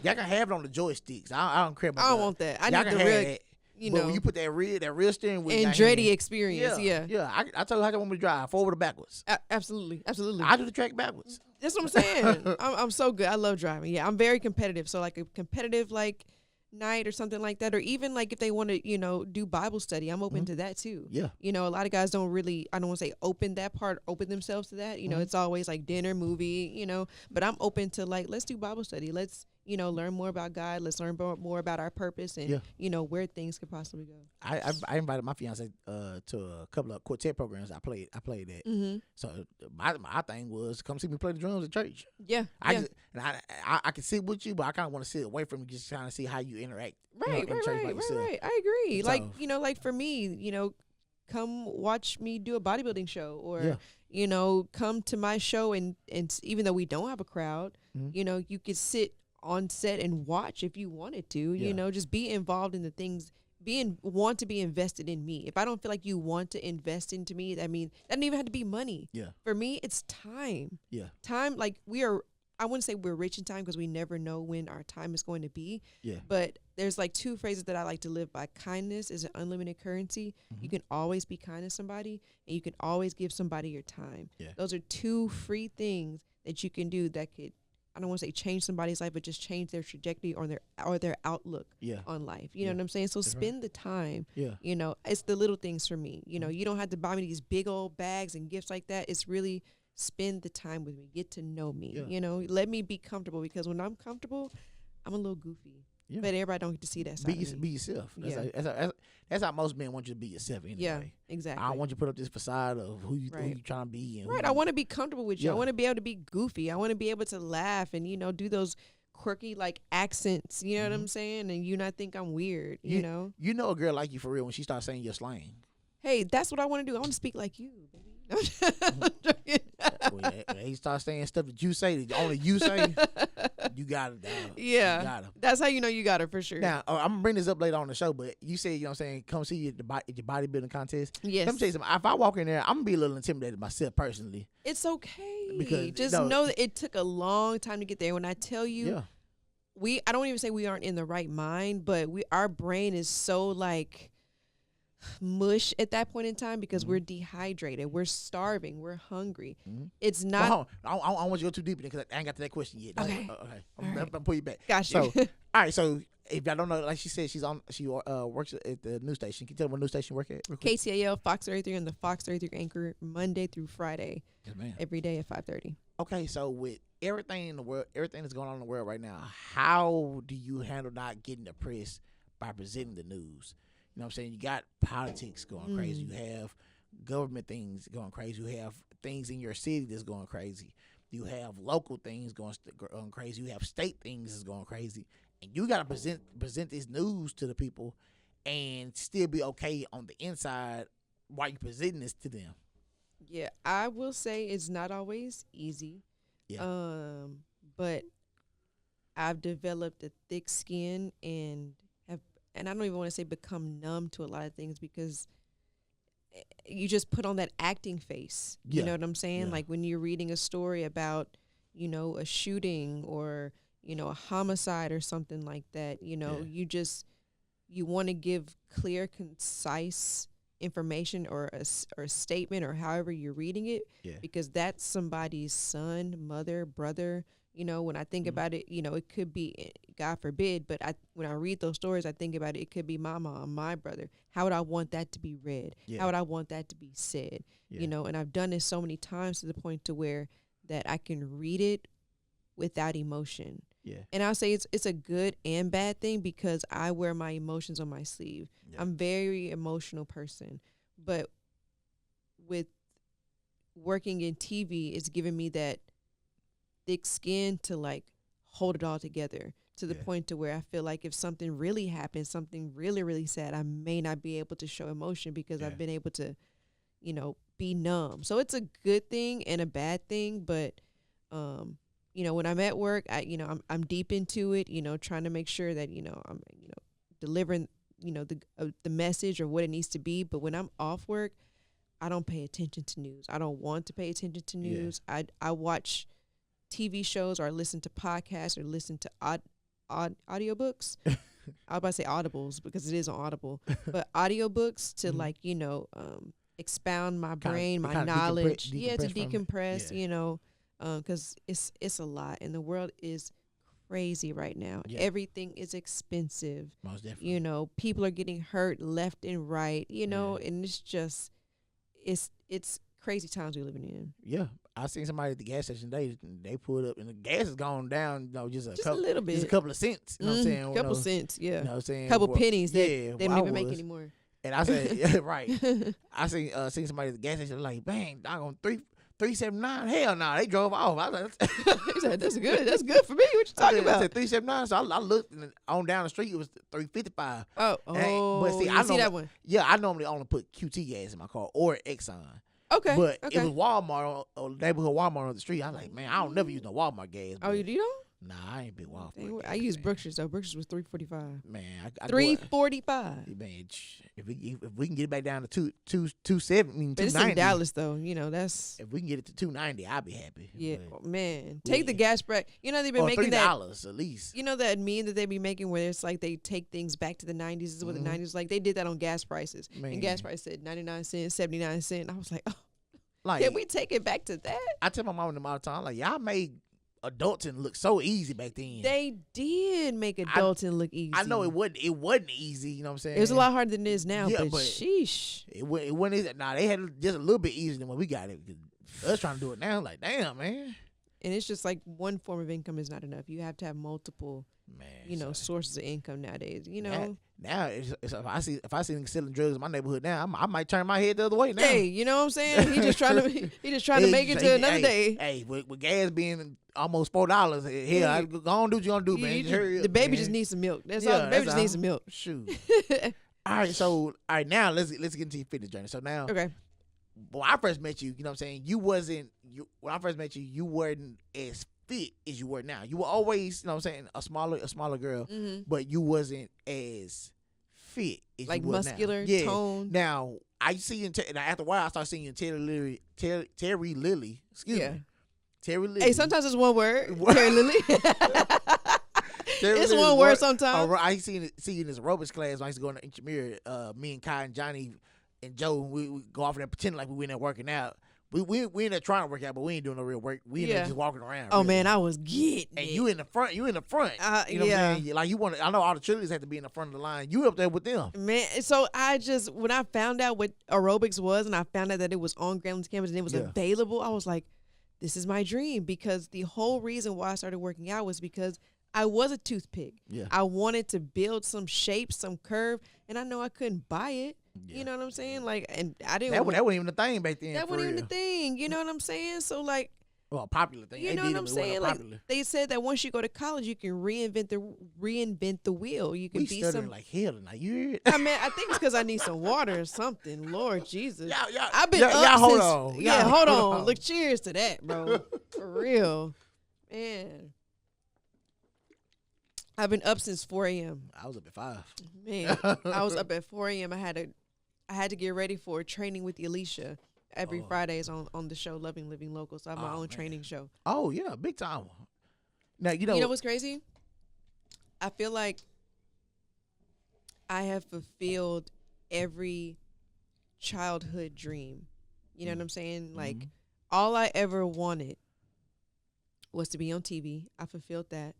can have it on the joysticks. I don't care about that. I don't want that. I need the real. You know, when you put that real steering wheel, Andretti experience. Yeah. I told her how I want me to drive forward or backwards. Absolutely. I do the track backwards. That's what I'm saying. I'm so good. I love driving. Yeah, I'm very competitive. So like a competitive night or something like that, or even like if they want to, do Bible study, I'm open to that too. Yeah. A lot of guys don't really, I don't want to say open themselves to that. It's always like dinner, movie, but I'm open to like, let's do Bible study. Let's, learn more about God. Let's learn more about our purpose and, where things could possibly go. I invited my fiance to a couple of quartet programs I played at. Mm-hmm. So my thing was come see me play the drums at church. Yeah. I can sit with you, but I kind of want to sit away from you, just trying to see how you interact. Right. I agree. So, like for me, come watch me do a bodybuilding show, or come to my show and even though we don't have a crowd, you could sit on set and watch if you wanted to. Just be involved in the things. Want to be invested in me. If I don't feel like you want to invest into me, that means that doesn't even have to be money. Yeah. For me, it's time. Yeah. Time, like I wouldn't say we're rich in time because we never know when our time is going to be. Yeah. But there's like two phrases that I like to live by. Kindness is an unlimited currency. Mm-hmm. You can always be kind to somebody, and you can always give somebody your time. Yeah. Those are two free things that you can do that could, I don't want to say change somebody's life, but just change their trajectory or their outlook on life. You know what I'm saying? So spend the time. Yeah. It's the little things for me. You don't have to buy me these big old bags and gifts like that. It's really spend the time with me, get to know me. Let me be comfortable, because when I'm comfortable, I'm a little goofy. Yeah. But everybody don't get to see that side of me. Be yourself. That's how most men want you to be yourself anyway. Yeah, exactly. I don't want you to put up this facade of who you trying to be. And I want to be comfortable with you. I want to be able to be goofy. I want to be able to laugh and, do those quirky like accents. You know what I'm saying? And you not think I'm weird, you know? You know a girl like you for real when she starts saying your slang. Hey, that's what I want to do. I want to speak like you, baby. When he starts saying stuff that you say, that only you say, you got it, dog. Yeah. You got her. That's how you know you got her for sure. Now, I'm going to bring this up later on the show, but you said, come see you at your bodybuilding contest. Yes. Let me tell you something. If I walk in there, I'm going to be a little intimidated myself personally. It's okay. Because just know that it took a long time to get there. When I tell you, I don't even say we aren't in the right mind, but our brain is so like mush at that point in time because we're dehydrated, we're starving, we're hungry. It's not. Well, I don't want you to go too deep in it because I ain't got to that question yet. Okay. I'm gonna pull you back. Gotcha. So, all right. So if y'all don't know, like she said, she works at the news station. Can you tell them what news station you work at? KTAL Fox 33 and the Fox 33 anchor Monday through Friday. Yes, ma'am. Every day at 5:30. Okay, so with everything in the world, everything that's going on in the world right now, how do you handle not getting depressed by presenting the news? You know what I'm saying? You got politics going crazy. You have government things going crazy. You have things in your city that's going crazy. You have local things going crazy. You have state things that's going crazy. And you got to present this news to the people and still be okay on the inside while you're presenting this to them. Yeah, I will say it's not always easy. Yeah. But I've developed a thick skin and I don't even want to say become numb to a lot of things because you just put on that acting face. You know what I'm saying? Yeah. Like when you're reading a story about, a shooting or, a homicide or something like that, you want to give clear, concise information or a statement or however you're reading it because that's somebody's son, mother, brother. When I think about it, it could be, God forbid, but when I read those stories, I think about it, it could be my mom, my brother. How would I want that to be read? Yeah. How would I want that to be said? Yeah. And I've done this so many times to the point to where that I can read it without emotion. Yeah. And I'll say it's a good and bad thing because I wear my emotions on my sleeve. Yeah. I'm a very emotional person, but with working in TV, it's given me that thick skin to like hold it all together to the point to where I feel like if something really happens, something really, really sad, I may not be able to show emotion because I've been able to, be numb. So it's a good thing and a bad thing. But, when I'm at work, I'm deep into it, trying to make sure that, I'm, delivering, the message or what it needs to be. But when I'm off work, I don't pay attention to news. I don't want to pay attention to news. I watch TV shows or listen to podcasts or listen to audiobooks. I was about to say audibles because it is on Audible, but audiobooks to expound my brain, my knowledge. To decompress, because it's a lot and the world is crazy right now. Yeah. Everything is expensive. Most definitely. You know, people are getting hurt left and right, you know, and it's just, it's crazy times we're living in. Yeah. I seen somebody at the gas station today. They pulled up and the gas has gone down, you know, just a little bit. Just a couple of cents. You know what I'm saying? Couple cents, yeah. You know what I'm saying? Couple pennies that they where don't I even make was. anymore. And I said, yeah, right. I seen somebody at the gas station like, bang, I on 379. Hell no, they drove off. I was like, He said, that's good for me. What you talking about? I said 379. So I looked and on down the street, it was 355. Oh, But see, you see that one? Yeah, I normally only put QT gas in my car or Exxon. Okay. But okay. it was Walmart, or neighborhood Walmart on the street. I was like, man, I don't never use no Walmart gas. Oh, you don't? Nah, I ain't big Walmart. Dang, gas, I use man. Brookshires though. Brookshires was $3.45. Man, I $3.45. Man, if we can get it back down to 270, I mean But it's 290. in Dallas though. You know that's. If we can get it to 290, I'll be happy. Yeah, But, man. Take the gas price. You know they've been or making $3 that. at least. You know that meme that they be making where it's like they take things back to the 90s. This is what the 90s like. They did that on gas prices. Man. And gas price said 99 cents, 79 cents. I was like, oh, Like, can we take it back to that? I tell my mom and them all the time, like, y'all made adulting look so easy back then. They did make adulting look easy. I know it wasn't easy. You know what I'm saying? It was a lot harder than it is now, Yeah, but but sheesh. It wasn't easy. Nah, they had it just a little bit easier than when we got it. Us trying to do it now, like, damn, man. And it's just like one form of income is not enough. You have to have multiple, Man, sources of income nowadays. You know, now it's if I see niggas selling drugs in my neighborhood now, I might turn my head the other way now. hey, you know what I'm saying? He just trying to make it to another day. Hey, with gas being almost $4, hell, I go on do what you gonna do, man. Hurry up, the baby man. just needs some milk. That's all. The baby just needs some milk. Shoot. All right, now let's get into your fitness journey. So now, Okay. when I first met you, you know what I'm saying, when I first met you, you weren't as fit as you were now. You were always, you know what I'm saying, a smaller girl, but you wasn't as fit as Like you were muscular, now. Yeah. toned. Now I see you and after a while I started seeing you in Terry Lily. Excuse me. Terry Lily. Hey, sometimes it's one word. Terry Lily. Terry It's Lily's one word sometimes. I see you in this aerobics class when I used to go in the intramural. Me and Kai and Johnny and Joe, we go off there pretending like we in there working out. We in there trying to work out, but we ain't doing no real work. We in there just walking around. Oh really. man, I was getting And it. you in the front. You know what I'm saying? Like you want. I know all the cheerleaders have to be in the front of the line. You up there with them. Man, so when I found out what aerobics was, and I found out that it was on Gramblin's campus and it was available, I was like, this is my dream, because the whole reason why I started working out was because I was a toothpick. Yeah. I wanted to build some shape, some curve, and I know I couldn't buy it. Yeah. You know what I'm saying? Like, and I didn't. That wasn't even the thing back then. That wasn't even the thing. You know what I'm saying? So like, well, a popular thing. You know what I'm saying? Like, they said that once you go to college, you can reinvent the wheel. You can we be stuttering like hell tonight. You hear it? I mean, I think it's because I need some water or something. Lord Jesus. I've been y'all up hold since. on. Yeah, Y'all hold hold on. on. Look, cheers to that, bro. For real. Man. I've been up since 4 a.m. I was up at 5. Man, I was up at 4 a.m. I had to get ready for training with Ya'Lisha every Fridays on the show Loving Living Local. So I have my own training show. Oh yeah, big time. Now you know what's crazy? I feel like I have fulfilled every childhood dream. You know what I'm saying? Like, all I ever wanted was to be on TV. I fulfilled that.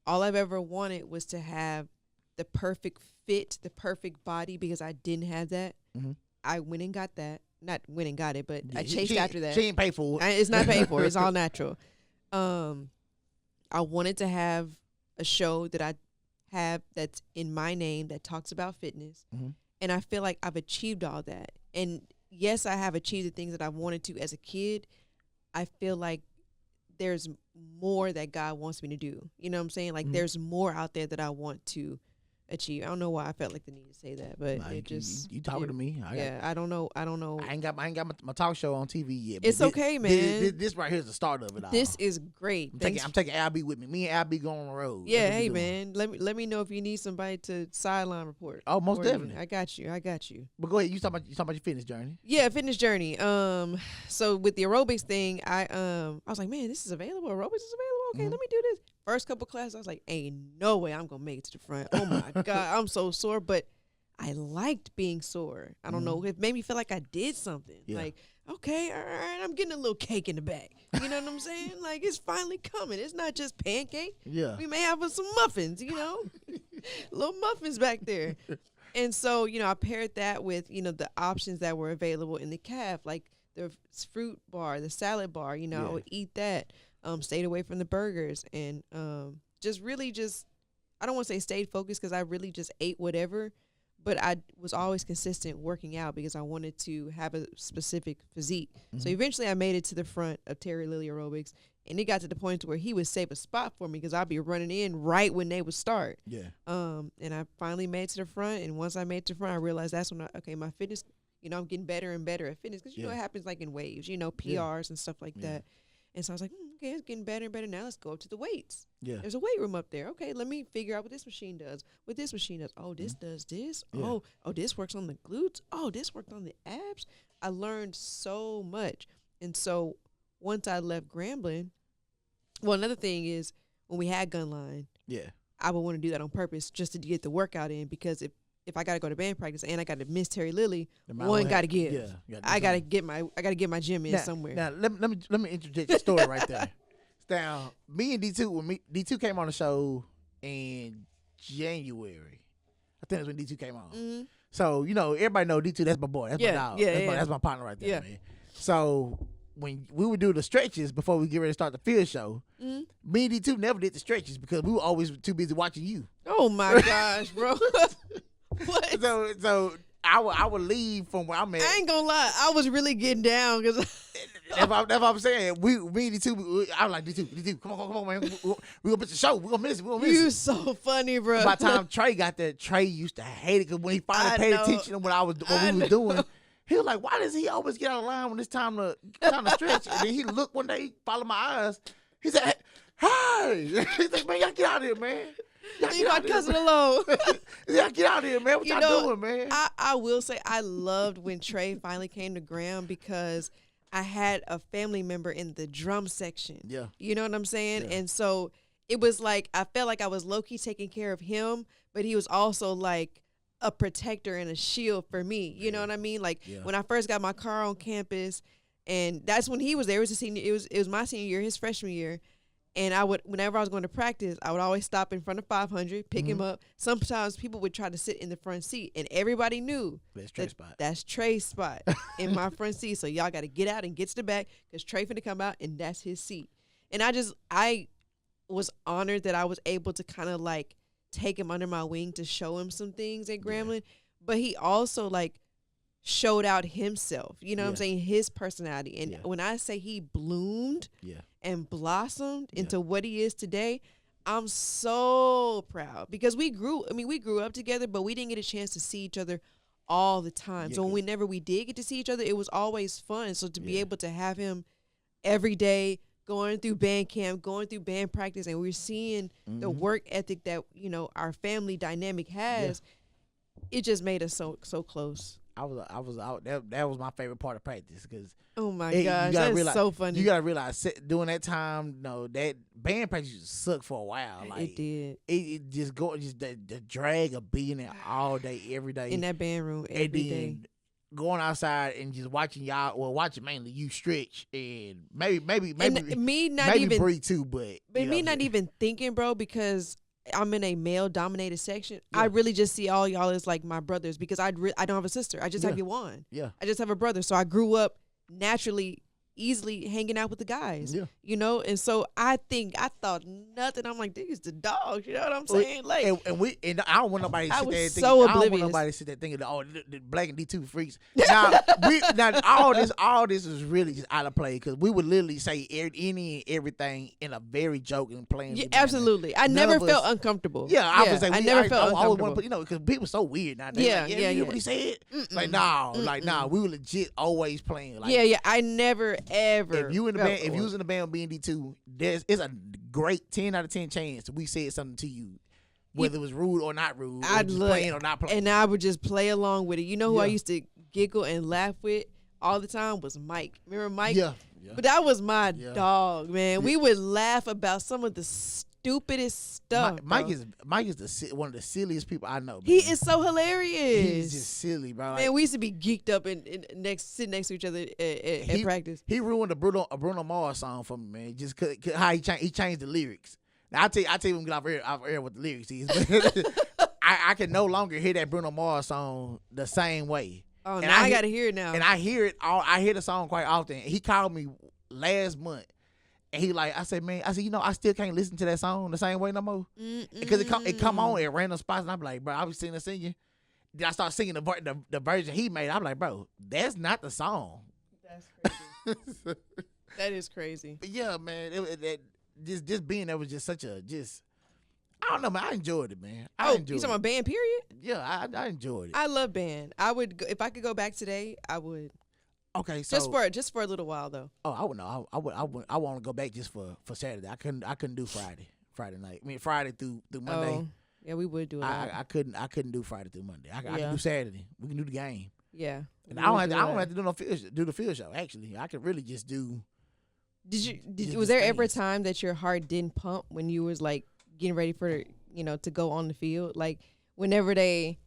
All I've ever wanted was to have the perfect fit, the perfect body, because I didn't have that. I went and got that. Not went and got it, but I chased after that. She ain't paid for it. It's not paid for. It's all natural. I wanted to have a show that I have that's in my name that talks about fitness. And I feel like I've achieved all that. And yes, I have achieved the things that I wanted to as a kid. I feel like there's more that God wants me to do. You know what I'm saying? Like, there's more out there that I want to achieve. I don't know why I felt like the need to say that, but it just you talking to me. I don't know. I ain't got my talk show on TV yet. It's okay, man. This right here is the start of it all. This is great. I'm taking Albie with me. Me and Albie going on the road. Yeah, hey man. Let me know if you need somebody to sideline report. Oh, most definitely. I got you. But go ahead. You talking about your fitness journey? Yeah, fitness journey. So with the aerobics thing, I was like, man, this is available. Aerobics is available. Okay, let me do this. First couple classes, I was like, ain't no way I'm gonna make it to the front. Oh my God, I'm so sore. But I liked being sore. I don't know. It made me feel like I did something. Yeah. Like, okay, all right, I'm getting a little cake in the back. You know what I'm saying? Like, it's finally coming. It's not just pancake. Yeah. We may have some muffins, little muffins back there. And so, I paired that with, the options that were available in the calf, like the fruit bar, the salad bar. I would eat that, stayed away from the burgers, and just really I don't want to say stayed focused because I really just ate whatever. But I was always consistent working out because I wanted to have a specific physique. So eventually I made it to the front of Terry Lily Aerobics. And it got to the point where he would save a spot for me because I'd be running in right when they would start. Yeah. And I finally made it to the front. And once I made it to the front, I realized that's when my fitness, I'm getting better and better at fitness. Because, it happens like in waves, PRs and stuff like that. And so I was like, okay, it's getting better and better. Now let's go up to the weights. Yeah. There's a weight room up there. Okay, let me figure out what this machine does. What this machine does. Oh, this does this. Yeah. Oh, this works on the glutes. Oh, this worked on the abs. I learned so much. And so once I left Grambling, well, another thing is when we had gun line, I would want to do that on purpose just to get the workout in because if I got to go to band practice and I got to miss Terry Lily, one got to give. Yeah, I got to get my gym in somewhere. Now let me interject the story right there. Now, me and D2 came on the show in January. I think that's when D2 came on. Mm-hmm. So everybody know D2. That's my boy. That's my dog. That's my partner right there, man. So when we would do the stretches before we get ready to start the field show, me and D2 never did the stretches because we were always too busy watching you. Oh my gosh, bro. What? So I would leave from where I'm at. I ain't gonna lie, I was really getting down because that's what I'm saying. Me and D2, I was like D2, come on, man. We gonna miss the show. We gonna miss it. You so funny, bro. By the time Trey got there, Trey used to hate it because when he finally paid attention to what we was doing, he was like, "Why does he always get out of line when it's time to stretch?" And then he looked one day, he followed my eyes. He said, "Hey," he's like, "Man, y'all get out of here, man. Leave my cousin alone." Y'all get out of here, man. What y'all doing, man?" I will say I loved when Trey finally came to Graham because I had a family member in the drum section. Yeah. You know what I'm saying? Yeah. And so it was like I felt like I was low-key taking care of him, but he was also like a protector and a shield for me. You know what I mean? Like when I first got my car on campus, and that's when he was there. It was a senior. It was my senior year, his freshman year. And whenever I was going to practice, I would always stop in front of 500, pick him up. Sometimes people would try to sit in the front seat, and everybody knew that's Trey's spot in my front seat. So y'all got to get out and get to the back because Trey finna come out, and that's his seat. And I was honored that I was able to kind of like take him under my wing to show him some things at Grambling, but he also like showed out himself, you know what I'm saying, his personality. And when I say he bloomed and blossomed into what he is today, I'm so proud because we grew up together, but we didn't get a chance to see each other all the time. So whenever we did get to see each other, it was always fun. So to be able to have him every day going through band camp, going through band practice, and we're seeing the work ethic that, our family dynamic has, it just made us so close. I was out. That was my favorite part of practice because oh my gosh, that's so funny. You gotta realize during that time, that band practice used to suck for a while. Like it did. It just the drag of being there all day, every day in that band room every day. Going outside and just watching watching mainly you stretch and maybe and me not even breathe too, but me not even thinking, bro, because I'm in a male-dominated section. I really just see all y'all as like my brothers because I don't have a sister. I just have Yawan. Yeah, I just have a brother. So I grew up naturally, easily hanging out with the guys. Yeah, and so I thought nothing. I'm like, these the dogs. You know what I'm saying? Like, and I don't want nobody to sit there and think. So I don't want nobody to sit there thinking, the Black and D2 freaks. Now all this is really just out of play because we would literally say any and everything in a very joking, playing. Yeah, absolutely. I never felt uncomfortable. Yeah, I was like, I never felt uncomfortable. I always want to put, because people so weird nowadays. Yeah, like, yeah. You know what he said? Like, nah, we were legit always playing. Like, yeah. I never ever. If you was in the band with BND2, it's a great 10 out of 10 chance we said something to you, whether it was rude or not rude, or just playing or not playing. And I would just play along with it. You know who I used to giggle and laugh with all the time was Mike. Remember Mike? Yeah. But that was my dog, man. We would laugh about some of the stupidest stuff. Mike is one of the silliest people I know. Man. He is so hilarious. He's just silly, bro. Like, man, we used to be geeked up and sitting next to each other at practice. He ruined a Bruno Mars song for me, man. Just cause how he changed the lyrics. Now I tell you when we get off air what the lyrics is. I can no longer hear that Bruno Mars song the same way. Oh, now I gotta hear it now. And I hear it all. I hear the song quite often. He called me last month, and he like, I said, I still can't listen to that song the same way no more because it come on at random spots, and I'm like, bro, I was singing. Then I start singing the version he made. I'm like, bro, that's not the song. That's crazy. That is crazy. But yeah, man, just being there was just such a I don't know, man. I enjoyed it, man. You talking about band? Period. Yeah, I enjoyed it. I love band. I would go, if I could go back today. I would. Okay, so just for a little while though. Oh, I would know. I want to go back just for Saturday. I couldn't do Friday night. I mean Friday through Monday. Oh, yeah, we would do it. I couldn't do Friday through Monday. I can do Saturday. We can do the game. Yeah. And I don't have to do the field show. Actually, I could really just do. Was there ever a time that your heart didn't pump when you was like getting ready for to go on the field, like whenever they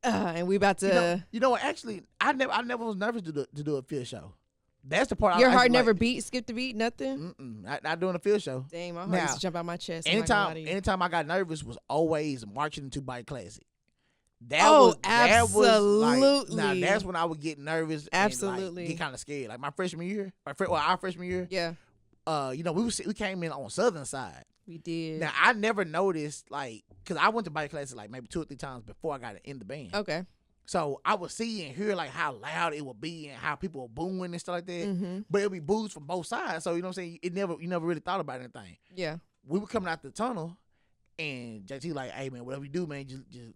and we about to you know what, actually I never was nervous to do a field show. That's the part. Your heart never skipped a beat, nothing. Not doing a field show. Dang, my heart used to jump out my chest. Anytime I got nervous was always marching into Bike Classic. Absolutely. Now that's when I would get nervous. Absolutely. And get kind of scared. Like our freshman year. Yeah. We came in on Southern side. We did. Now I never noticed because I went to Bike Classic like maybe 2 or 3 times before I got in the band. Okay. So I would see and hear like how loud it would be and how people were booing and stuff like that. Mm-hmm. But it would be boos from both sides. So you know what I'm saying? You never really thought about anything. Yeah. We were coming out the tunnel and JT like, hey man, whatever you do, man,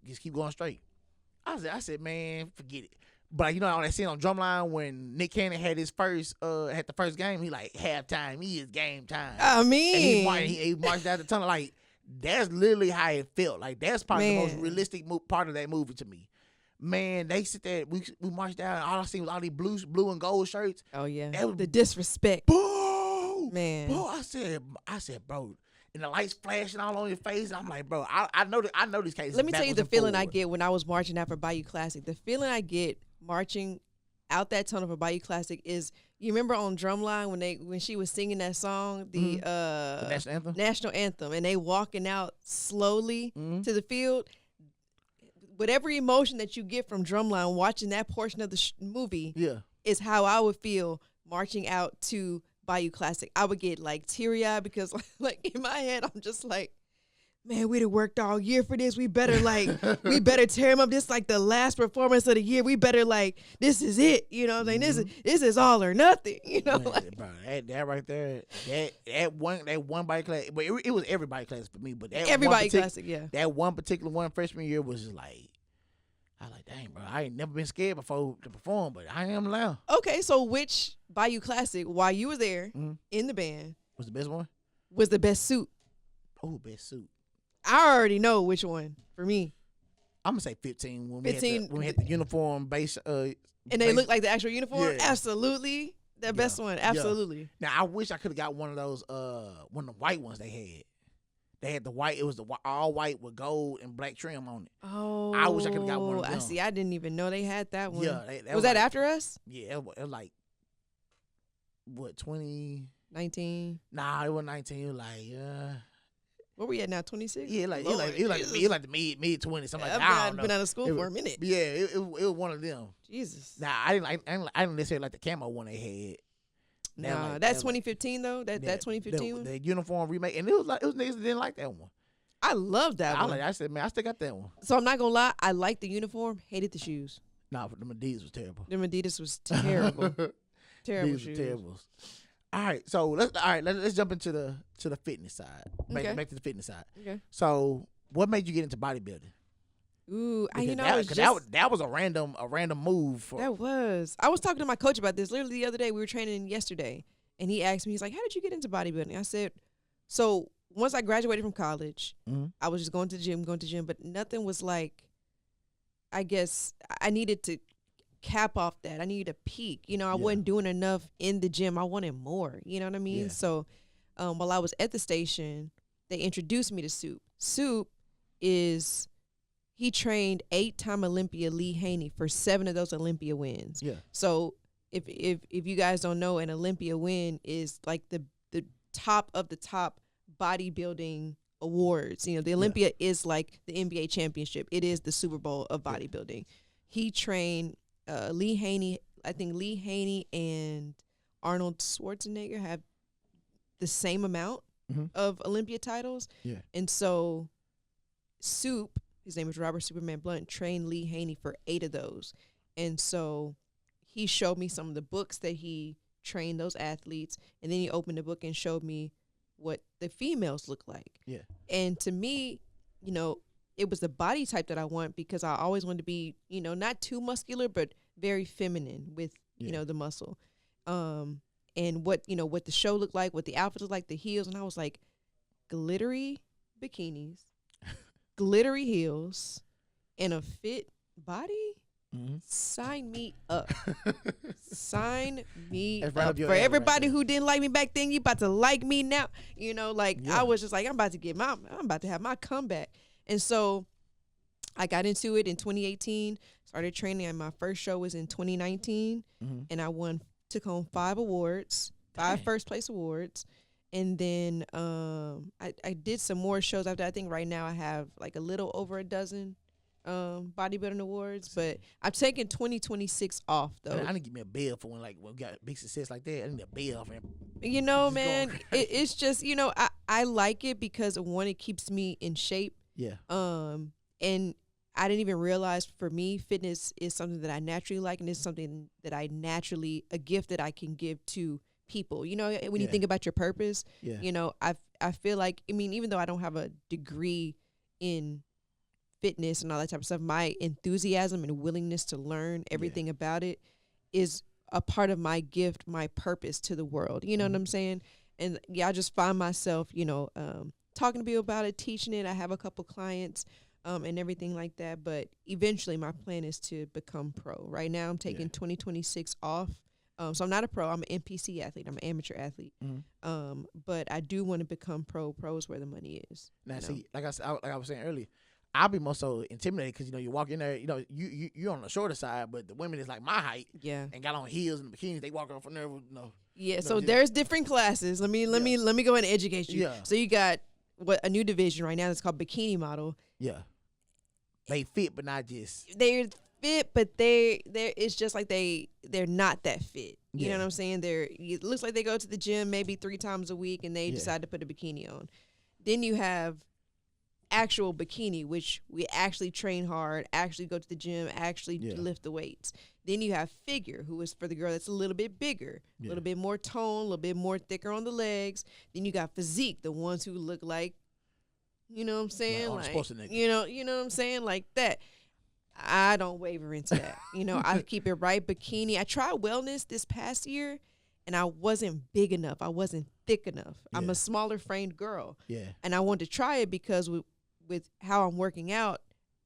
just keep going straight. I said, man, forget it. But on that scene on Drumline when Nick Cannon had his first had the first game, he like halftime, he is game time. I mean, and he marched out the tunnel like that's literally how it felt. Like that's probably the most realistic part of that movie to me. Man, they sit there. We marched down. All I seen was all these blue and gold shirts. Oh yeah, that was, the disrespect. Boo, man. Boo, I said, bro. And the lights flashing all on your face. I'm like, bro, I know these cases. Let me tell you the feeling I get when I was marching out for Bayou Classic. The feeling I get marching out that tunnel for Bayou Classic is, you remember on Drumline when she was singing that song, the national anthem, and they walking out slowly to the field. Whatever emotion that you get from Drumline watching that portion of the movie, is how I would feel marching out to Bayou Classic. I would get like teary-eyed because like in my head I'm just like, man, we'd have worked all year for this. We better tear him up. This like the last performance of the year. We better this is it. You know what I'm saying? This is all or nothing. You know, man, bro, that right there, that one Bike Classic, but it was every Bike Classic for me. But that everybody Classic, yeah. That one particular one freshman year was just like, I was like, dang, bro, I ain't never been scared before to perform, but I am now. Okay, so which Bayou Classic, while you were there in the band, was the best one? Was the best suit? Oh, best suit. I already know which one for me. I'm gonna say 15 when 15 we had the uniform base. And they look like the actual uniform. Yeah. Absolutely, the best one. Absolutely. Yeah. Now I wish I could have got one of those. One of the white ones they had. They had the white. It was the all white with gold and black trim on it. Oh, I wish I could have got one of them. I see. I didn't even know they had that one. Yeah, was that after us? Yeah, it was like what 19? Nah, it was 19. It was like where we at now? 26? Yeah, it was like the mid 20s. Something like that. I've been out of school for a minute. Yeah, it was one of them. Jesus. Nah, I didn't necessarily like the camo one they had. Nah, that's 2015 though. That 2015 one. The uniform remake, and it was niggas that didn't like that one. I love that one. I said, man, I still got that one. So I'm not gonna lie, I liked the uniform, hated the shoes. Nah, but the Adidas was terrible. The Adidas was terrible. Terrible shoes. Terrible. All right, so let's jump into the fitness side. Back to the fitness side. Okay. So, what made you get into bodybuilding? Ooh, that was a random move. That was. I was talking to my coach about this literally the other day. We were training yesterday, and he asked me, he's like, "How did you get into bodybuilding?" I said, "So once I graduated from college, I was just going to the gym, but nothing was like. I guess I needed to cap off that. I needed a peak. You know, I wasn't doing enough in the gym. I wanted more. You know what I mean? Yeah. So, while I was at the station, they introduced me to Soup. Soup is, he trained 8-time Olympia Lee Haney for 7 of those Olympia wins. Yeah. So if you guys don't know, an Olympia win is like the top of the top bodybuilding awards. You know, the Olympia is like the NBA championship. It is the Super Bowl of bodybuilding. He trained Lee Haney. I think Lee Haney and Arnold Schwarzenegger have the same amount of Olympia titles. Yeah. And so Soup, his name is Robert Superman Blunt, trained Lee Haney for 8 of those. And so he showed me some of the books that he trained those athletes, and then he opened the book and showed me what the females look like. Yeah. And to me, you know, it was the body type that I want, because I always wanted to be, you know, not too muscular, but very feminine with, you know, the muscle. And what, you know, what the show looked like, what the outfits looked like, the heels. And I was like, glittery bikinis, glittery heels, and a fit body? Sign me up. Sign me up. For everybody who didn't like me back then, you about to like me now. You know, like I was just like, I'm about to have my comeback. And so I got into it in 2018, started training, and my first show was in 2019, and I took home 5 awards, 5 first place awards. And then I did some more shows after. I think right now I have like a little over a dozen bodybuilding awards, but I'm taking 2026 off though. I need to give me a bell for when we got big success like that. I need a bell for him. You know, man, it's just, you know, I like it because, one, it keeps me in shape. Yeah. And I didn't even realize, for me, fitness is something that I naturally like, and it's something that a gift that I can give to people. You know, when you think about your purpose, you know, I feel like, I mean, even though I don't have a degree in fitness and all that type of stuff, my enthusiasm and willingness to learn everything about it is a part of my gift, my purpose to the world. You know what I'm saying? And I just find myself, you know, talking to people about it, teaching it. I have a couple clients and everything like that. But eventually my plan is to become pro. Right now I'm taking 2026 off. So I'm not a pro. I'm an NPC athlete. I'm an amateur athlete. But I do want to become pro. Pro is where the money is. Now, see, like I was saying earlier, I'll be more so intimidated because, you know, you walk in there, you know, you're on the shorter side, but the women is like my height, and got on heels and bikinis. They walk around from there with so there's different classes. Let me go ahead and educate you. Yeah. So you got a new division right now that's called bikini model. Yeah. They fit, but not just. They're fit, but it's just like they're not that fit. You know what I'm saying? It looks like they go to the gym maybe 3 times a week, and they decide to put a bikini on. Then you have actual bikini, which we actually train hard, actually go to the gym, actually lift the weights. Then you have figure, who is for the girl that's a little bit bigger, a little bit more tone, a little bit more thicker on the legs. Then you got physique, the ones who look like, you know what I'm saying? Like you know what I'm saying? Like that. I don't waver into that. You know, I keep it right. Bikini. I tried wellness this past year, and I wasn't big enough. I wasn't thick enough. I'm a smaller framed girl. Yeah. And I wanted to try it because with how I'm working out,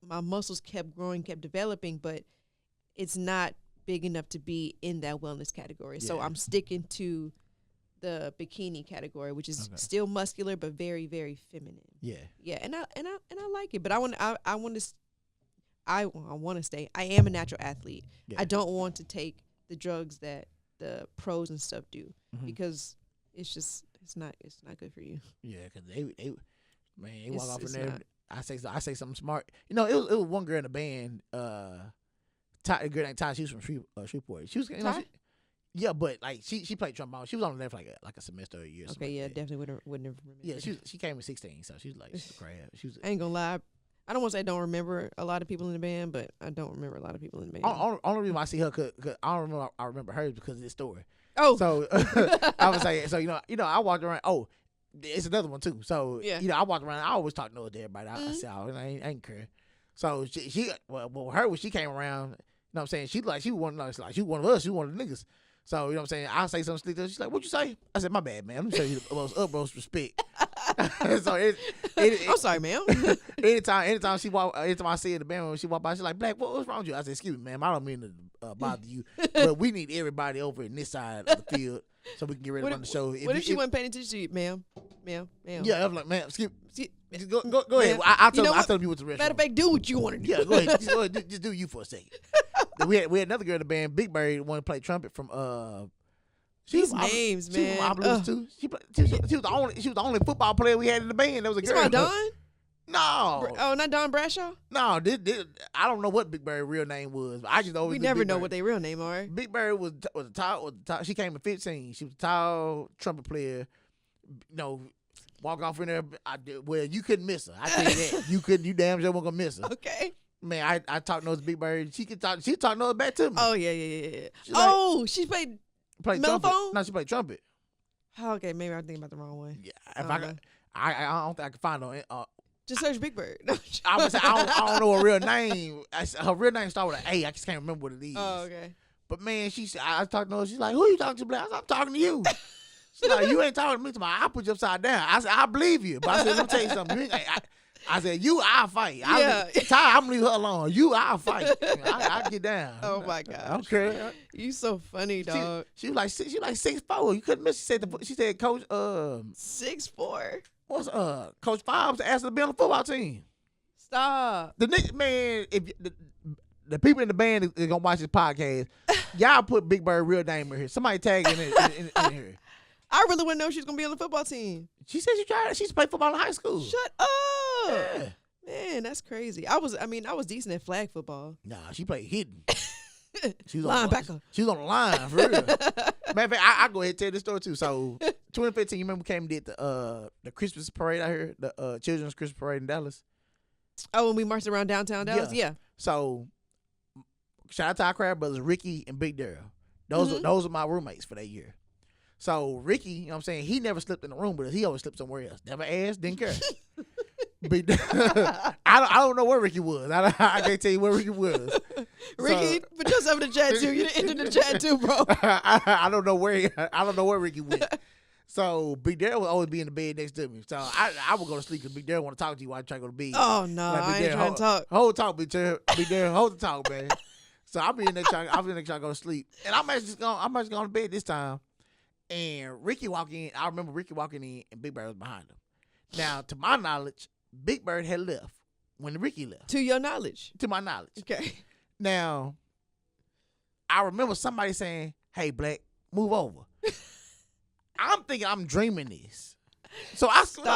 my muscles kept growing, kept developing, but it's not big enough to be in that wellness category. So I'm sticking to the bikini category, which is still muscular but very, very feminine. Yeah. Yeah, and I like it, but I want to stay. I am a natural athlete. Yeah. I don't want to take the drugs that the pros and stuff do because it's not good for you. Yeah, because they walk off in there. Not. I say something smart. You know, it was one girl in the band. A girl named Ty. She was from Shreveport. She was, you know, but like she played trombone. She was on there for like a semester or a year. Okay, yeah, definitely wouldn't have remembered. Yeah, she came at 16, so she was like a crab. I ain't gonna lie. I don't want to say I don't remember a lot of people in the band, but I don't remember a lot of people in the band. Only reason I see her, cause I don't remember. I remember hers because of this story. Oh, so I was saying, so you know, I walked around. Oh, it's another one too. So you know, I walked around. I always talk noise to everybody. I said, I ain't care. So she her when she came around, you know what I'm saying? She was one of us. She was one of us. She was one of the niggas. So, you know what I'm saying? I'll say something slick to her. She's like, "What'd you say?" I said, "My bad, man. Let me show you the most utmost respect." So I'm sorry, ma'am. anytime I see her in the band when she walk by, she's like, "Black, what's wrong with you?" I said, "Excuse me, ma'am. I don't mean to bother you, but we need everybody over in this side of the field so we can get ready to run the show." What if she wasn't paying attention to you, ma'am? ma'am. Yeah, I'm like, man, skip. Skip. Just go ahead. I'll tell you what the rest. Matter of fact, do what you want to do. Yeah, go ahead. Just do you for a second. we had another girl in the band, Big Bird, wanted to play trumpet from These names, man. She was from Oblus too. She was the only football player we had in the band. That was a girl. It's not Don? No. Oh, not Don Bradshaw? No, I don't know what Big Bird's real name was. But I just always we never know what their real name are. Big Bird was tall. She came in 15. She was a tall trumpet player. You know, walk off in there. Well, you couldn't miss her. I tell you that. You damn sure weren't gonna miss her. Okay. Man, I talked to Big Bird. She talked to back to me. Oh yeah. She played mellophone? Trumpet. No, she played trumpet. Oh, okay, maybe I'm thinking about the wrong one. Yeah, if I don't think I can find her. Just search Big Bird. I would say I don't know her real name. Her real name started with an A. I just can't remember what it is. Oh, okay. But man, I talked to her. She's like, "Who you talking to, Black?" I said, "I'm talking to you." She's like, "You ain't talking to me." I'll put you upside down. I said, "I believe you," but I said, "Let me tell you something." I said, I'll fight. Yeah. Ty, I'm gonna leave her alone. I'll fight. I'll get down. Oh my gosh. Okay. You so funny, dog. She was like 6'4". You couldn't miss. She said, Coach. 6'4". What's Coach Fobbs asked her to be on the football team. Stop. The nigga, man, if the people in the band is gonna watch this podcast, y'all put Big Bird real name in here. Somebody tag in here. I really want to know if she's gonna be on the football team. She said she tried. She's played football in high school. Shut up. Yeah. Man, that's crazy. I was decent at flag football. Nah, she played hidden. She was linebacker. She was on the line for real. Matter of fact, I go ahead and tell this story too. So 2015, you remember we came and did the Christmas parade out here, the children's Christmas parade in Dallas. Oh, when we marched around downtown Dallas, yeah. So shout out to our crab brothers, Ricky and Big Daryl. Those are my roommates for that year. So Ricky, you know what I'm saying, he never slept in the room with us. He always slept somewhere else. Never asked, didn't care. I don't know where Ricky was. I can't tell you where Ricky was. Ricky, put yourself in the chat too. You didn't enter the chat too, bro. I don't know where Ricky went. So Big Daryl would always be in the bed next to me. So I would go to sleep because Big Daryl want to talk to you while I try to go to bed. Oh no, I ain't trying to talk. Hold talk, Big Daryl. Hold the talk, man. So I'll be in there trying to go to sleep. And I'm actually going to bed this time. And Ricky walked in. I remember Ricky walking in and Big Bird was behind him. Now, to my knowledge, Big Bird had left when Ricky left. To your knowledge? To my knowledge. Okay. Now, I remember somebody saying, "Hey, Black, move over." I'm thinking I'm dreaming this. So I scoot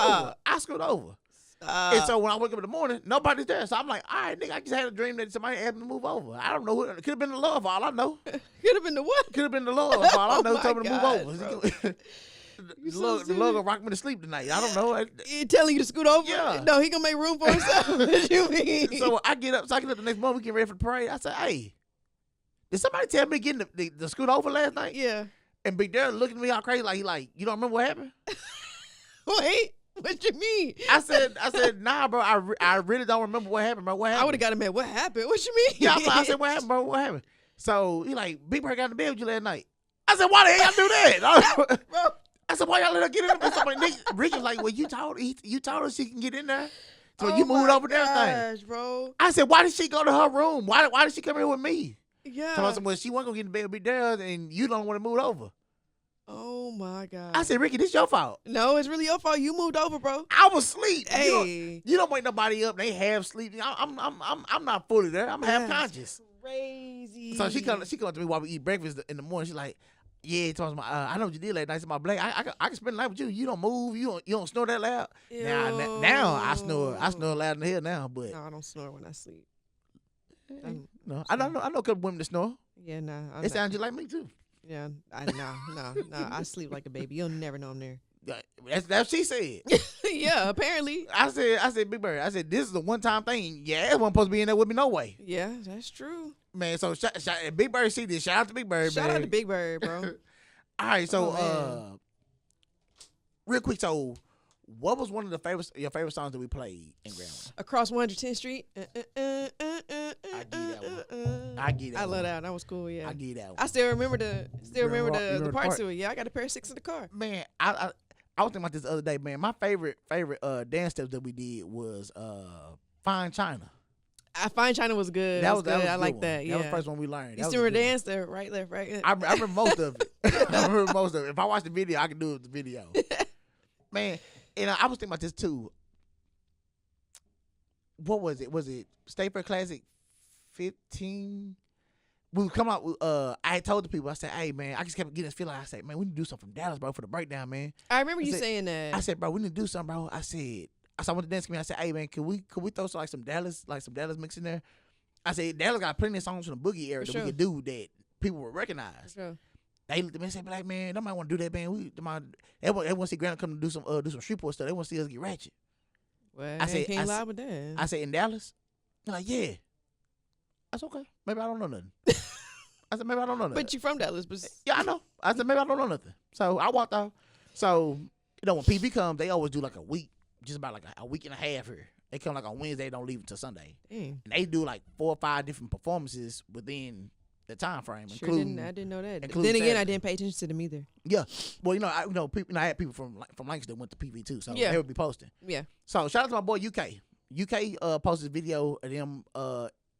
over. And so when I wake up in the morning, nobody's there. So I'm like, all right, nigga, I just had a dream that somebody asked me to move over. I don't know who. It could have been the Lord for all I know. Could have been the what? Could have been the Lord for all I know. Told me to move over. The Lord gonna rock me to sleep tonight. I don't know. He telling you to scoot over? Yeah. No, he gonna make room for himself. What you mean? So I get up the next morning, we get ready for the parade. I said, "Hey, did somebody tell me getting the scoot over last night?" Yeah. And Big Darren looking at me all crazy like, you don't remember what happened? Wait, what you mean? I said, nah, bro, I really don't remember what happened, bro. What happened? I would have got him at what happened? What you mean? Yeah, I said, what happened, bro? What happened? So he like, Big Bird got in the bed with you last night. I said, why the hell y'all do that? Bro. I said, why y'all let her get in there? Somebody, Ricky was like, well, you told her she can get in there. So you moved over there, thing. Bro. I said, why did she go to her room? Why did she come here with me? Yeah. So I said, well, she wasn't gonna get in the bed with Big Darren, and you don't want to move over. Oh my God. I said, Ricky, this your fault. No, it's really your fault. You moved over, bro. I was asleep. Hey. You don't wake nobody up. They half sleep. I'm not fully there. I'm half conscious. Crazy. So she come to me while we eat breakfast in the morning. She's like, yeah, I know what you did last night. So my Black, I can spend the night with you. You don't move. You don't snore that loud. Now I snore. I snore loud in the hell now. But no, I don't snore when I sleep. No, I know a couple women that snore. Yeah, nah. It sounds just like me too. Yeah, no. I sleep like a baby. You'll never know I'm there. That's what she said. Yeah, apparently. I said, Big Bird. I said, this is a one-time thing. Yeah, it wasn't supposed to be in there with me no way. Yeah, that's true. Man, so Big Bird see this. Shout out to Big Bird, Shout out to Big Bird, bro. All right, so real quick, so what was one of your favorite songs that we played in Grandma? Across 110th Street. I get that. I love that one. That was cool. Yeah, I get that one. I still remember the parts to it. Yeah, I got a pair of 6 in the car. Man, I was thinking about this the other day. Man, my favorite dance steps that we did was Fine China. Fine China was good. That was good. I like that. Yeah, that was the first one we learned. You still remember dance there, right, left, right? I remember most of it. If I watch the video, I can do it with the video. Man, And I was thinking about this too. What was it? Was it State Fair Classic 15? We would come out. I had told the people. I said, "Hey man," I just kept getting this feeling. I said, "Man, we need to do something from Dallas, bro, for the breakdown, man." I remember you saying that. I said, "Bro, we need to do something, bro." I went to dance community. I said, "Hey man, could we throw some Dallas mix in there?" I said, "Dallas got plenty of songs from the boogie era that we could do that people would recognize." For sure. They looked at me and said, "Like man, nobody want to do that, man. They want to see Grant come to do some Shreveport stuff. They want to see us get ratchet." Well, I can't lie with that. I said, "In Dallas?" They're like, "Yeah." That's okay. Maybe I don't know nothing. I said, "Maybe I don't know nothing." But you from Dallas, but yeah, I know. I said, "Maybe I don't know nothing." So I walked out. So when PB comes, they always do like a week, just about like a week and a half here. They come like on Wednesday, don't leave until Sunday. Dang. And they do like 4 or 5 different performances within the time frame. Sure didn't. I didn't know that. Then again, Saturday. I didn't pay attention to them either. Yeah. Well, I had people from Lancaster that went to PV too, so they would be posting. Yeah. So shout out to my boy UK. UK posted a video of them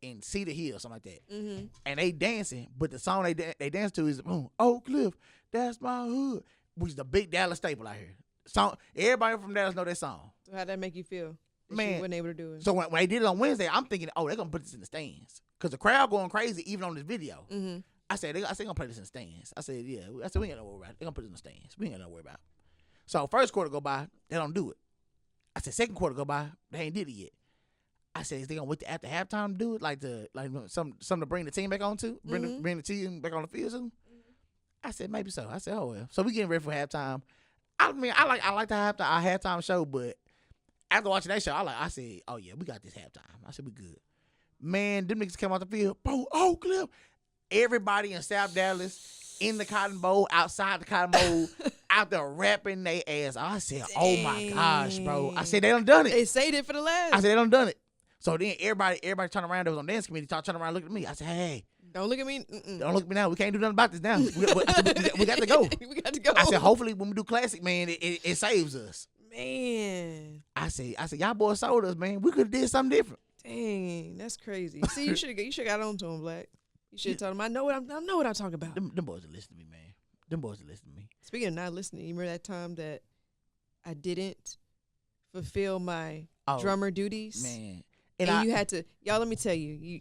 in Cedar Hill, something like that. Mm-hmm. And they dancing, but the song they dance to is "Oh Cliff, that's my hood," which is the big Dallas staple out here. Song, everybody from Dallas know that song. So how'd that make you feel? Man, you wasn't able to do it. So when they did it on Wednesday, I'm thinking, oh, they're gonna put this in the stands because the crowd going crazy even on this video. Mm-hmm. I said, they're gonna play this in the stands. I said, yeah. I said, we ain't gonna worry about it. They're gonna put it in the stands. We ain't gonna worry about it. So first quarter go by, they don't do it. I said, second quarter go by, they ain't did it yet. I said, is they gonna wait till after halftime to do it, like something to bring the team back on to, bring the team back on the field to? Mm-hmm. I said, maybe so. I said, oh well. So we getting ready for halftime. I mean, I like to have our halftime show, but after watching that show, I said, oh yeah, we got this halftime. I said, we good. Man, them niggas came out the field, boom, oh Cliff. Everybody in South Dallas, in the Cotton Bowl, outside the Cotton Bowl, out there rapping they ass. I said, oh my gosh, bro. I said, they done it. They saved it for the last. I said, they done it. So then everybody turned around that was on dance committee, turned around and looked at me. I said, hey. Don't look at me. Don't look at me now. We can't do nothing about this now. We got to go. We got to go. I said, hopefully when we do classic, man, it saves us. Man. I said, y'all boys sold us, man. We could have did something different. Dang, that's crazy. See, you should got on to him, Black. You should have told him, I know what I'm talking about. Them boys are listening to me, man. Them boys are listening to me. Speaking of not listening, you remember that time that I didn't fulfill my drummer duties? Man. And you had to, y'all, let me tell you,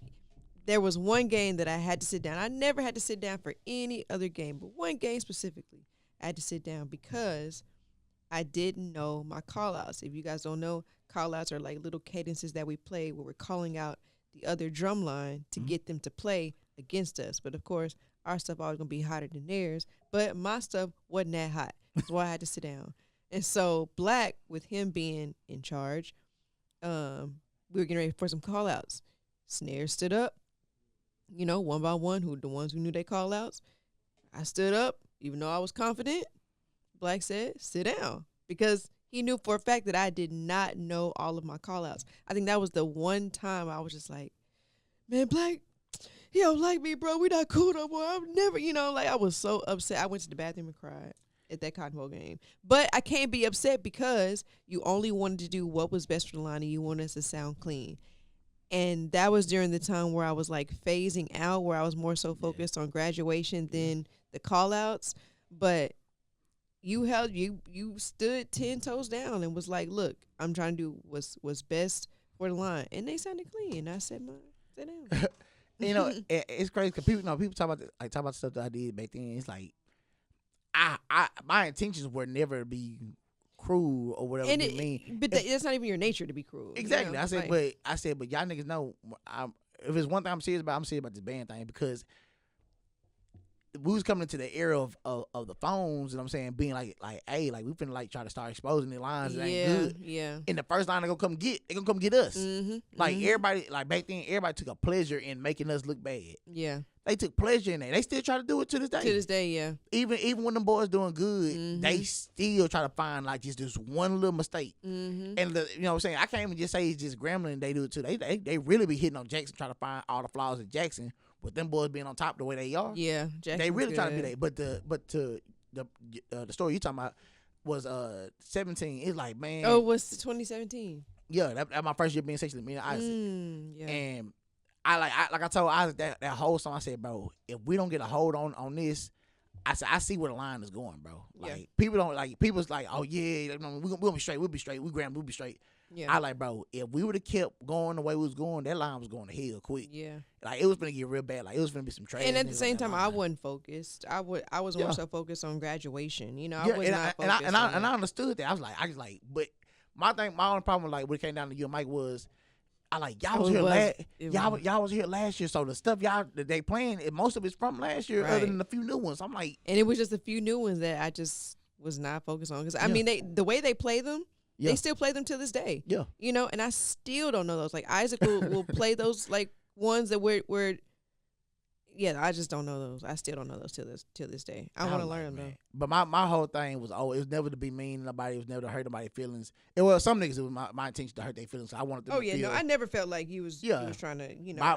there was one game that I had to sit down. I never had to sit down for any other game, but one game specifically, I had to sit down because I didn't know my call-outs. If you guys don't know, call-outs are like little cadences that we play where we're calling out the other drum line to get them to play against us. But, of course, our stuff always going to be hotter than theirs. But my stuff wasn't that hot. That's why I had to sit down. And so Black, with him being in charge, we were getting ready for some call-outs. Snare stood up, one by one, the ones who knew they call-outs. I stood up, even though I was confident. Black said, sit down, because he knew for a fact that I did not know all of my call-outs. I think that was the one time I was just like, man, Black, he don't like me, bro. We not cool no more. I'm never, I was so upset. I went to the bathroom and cried at that Cotton Bowl game. But I can't be upset because you only wanted to do what was best for the line and you wanted us to sound clean. And that was during the time where I was like phasing out, where I was more so focused on graduation than the call-outs. But you stood 10 toes down and was like, look, I'm trying to do what's best for the line. And they sounded clean. I said, sit down. It's crazy because people talk about the stuff that I did back then. It's like, my intentions were never to be cruel or whatever you mean. But that's not even your nature to be cruel. Exactly. I said, but y'all niggas know, if it's one thing I'm serious about this band thing, because we was coming into the era of the phones, and I'm saying, being like, hey, like we finna like try to start exposing the lines that ain't good. Yeah. And the first line they gonna come get us. Mm-hmm, like everybody, like back then, everybody took a pleasure in making us look bad. Yeah. They took pleasure in it. They still try to do it to this day. To this day, yeah. Even when them boys doing good, they still try to find like just this one little mistake. Mm-hmm. And you know what I'm saying? I can't even just say it's just Gremlin. They do it too. They really be hitting on Jackson, trying to find all the flaws in Jackson. With them boys being on top the way they are, yeah, Jackson's they really good. trying to be that. But the story you talking about was 17. It's like, man, oh, it was 2017. Yeah, that my first year being sexually mean Isaac. Yeah. And I told Isaac that whole song. I said, bro, if we don't get a hold on this, I see where the line is going, bro. Like Yeah. people don't like people's like, oh yeah, we'll be straight, we'll be straight, we'll be straight. Yeah. I like, bro, if we would have kept going the way we was going, that line was going to hell quick. Yeah. Like it was gonna get real bad. Like it was gonna be some trash. And at the same time, I line. wasn't focused. I was more so focused on graduation. You know, I Yeah, was not and focused. I understood that. I was like, but my only problem like when it came down to you and Mike was, I like y'all was here y'all was here last year, so the stuff y'all that they playing, most of it's from last year, other than a few new ones. I'm like, and it was just a few new ones that I just was not focused on because I mean the way they play them. Yeah. They still play them to this day. Yeah. You know, and I still don't know those. Like Isaac will play those like ones that were yeah, I just don't know those. I still don't know those till this day. I want to learn them though. But my whole thing was, it was never to be mean to nobody. It was never to hurt nobody's feelings. It was some niggas. It was my intention to hurt their feelings. So I wanted them to feel. No, I never felt like he was trying to, you know.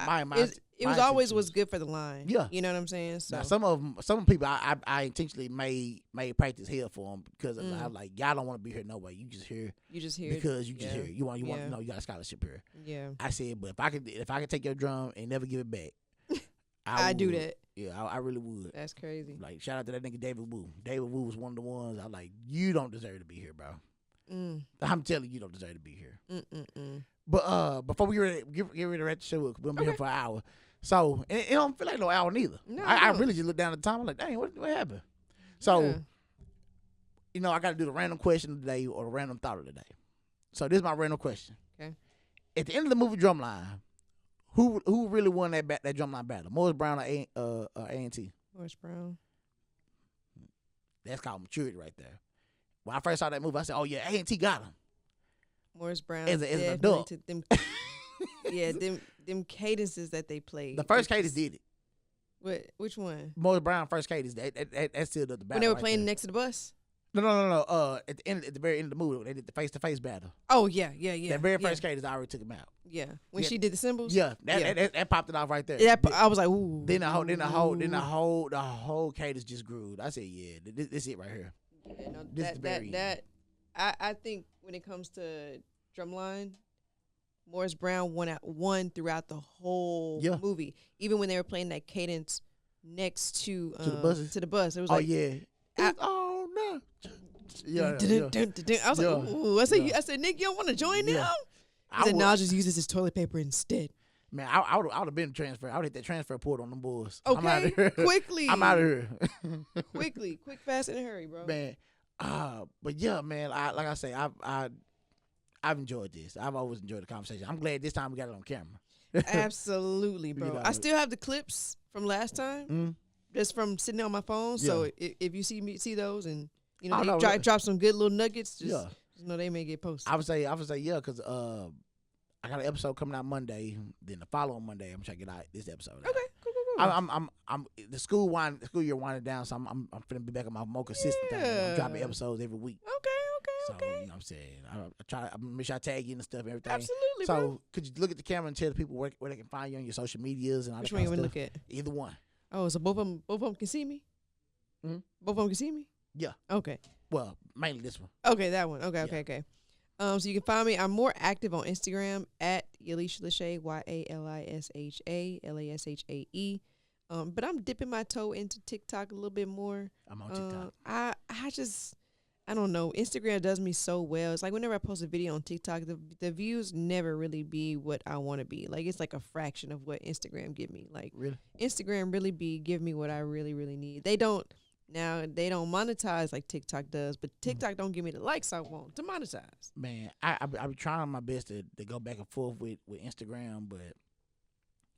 It was always was good for the line. Yeah, you know what I'm saying. So now, some people I intentionally made practice hell for them because I was like, y'all don't want to be here no way. You just here because you just here. You want you got a scholarship here. Yeah. I said, but if I could take your drum and never give it back. I do that. Yeah, I really would. That's crazy. Like, shout out to that nigga David Wu. David Wu was one of the ones I like, you don't deserve to be here, bro. I'm telling you, you don't deserve to be here. But before we get ready to wrap the show up, we'll be here for an hour. So, it don't feel like no hour neither. No, I really just look down at the time. I'm like, dang, what happened? So, you know, I got to do the random question of the day or the random thought of the day. So, this is my random question. Okay. At the end of the movie Drumline, who really won that drumline battle? Morris Brown or A&T? Morris Brown. That's called maturity right there. When I first saw that movie, I said, "Oh yeah, A&T got him." Morris Brown as an adult. Them cadences that they played. The first cadence did it. Which one? Morris Brown first cadence. That still did the battle. When they were playing next to the bus. No. At the very end of the movie, they did the face-to-face battle. Oh yeah. That very first cadence, I already took him out. Yeah, when she did the cymbals. Yeah, that popped it off right there. Yeah, I was like, ooh. Then the whole cadence just grew. I said, yeah, this it right here. Yeah, no, I think when it comes to drumline, Morris Brown won throughout the whole movie. Even when they were playing that cadence next to the bus, it was like, oh no. I was like, ooh. I said, Nick, you don't want to join now? He said, no, I'll just use this as toilet paper instead. Man, I would have been transferred. I would hit that transfer port on them boys. Okay, I'm out of here. Quickly. I'm out of here. Quick, fast, and hurry, bro. Man, but yeah, man. Like I say, I've enjoyed this. I've always enjoyed the conversation. I'm glad this time we got it on camera. Absolutely, bro. I still have the clips from last time, just from sitting on my phone. So if you see those, and you know, drop some good little nuggets, just know they may get posted. I would say yeah, because I got an episode coming out Monday. Then the following Monday, I'm trying to get out this episode. Okay, cool. I'm the school year winding down, so I'm finna be back on my more consistent thing. I'm dropping episodes every week. Okay. So you know what I'm saying, I make sure I tag you and stuff and everything. Absolutely. So bro. Could you look at the camera and tell the people where they can find you on your social medias and all that kind of stuff? Which one you want to look at? Either one. Oh, so both of them can see me. Both of them can see me. Yeah. Okay. Well, mainly this one. Okay, that one. Okay. So you can find me. I'm more active on Instagram at Ya'Lisha Lashae, YALISHA LASHAE. But I'm dipping my toe into TikTok a little bit more. I'm on TikTok. I don't know. Instagram does me so well. It's like whenever I post a video on TikTok, the views never really be what I want to be. Like it's like a fraction of what Instagram give me. Like really? Instagram really give me what I really, really need. They don't monetize like TikTok does, but TikTok don't give me the likes I want to monetize. Man, I'm trying my best to go back and forth with Instagram, but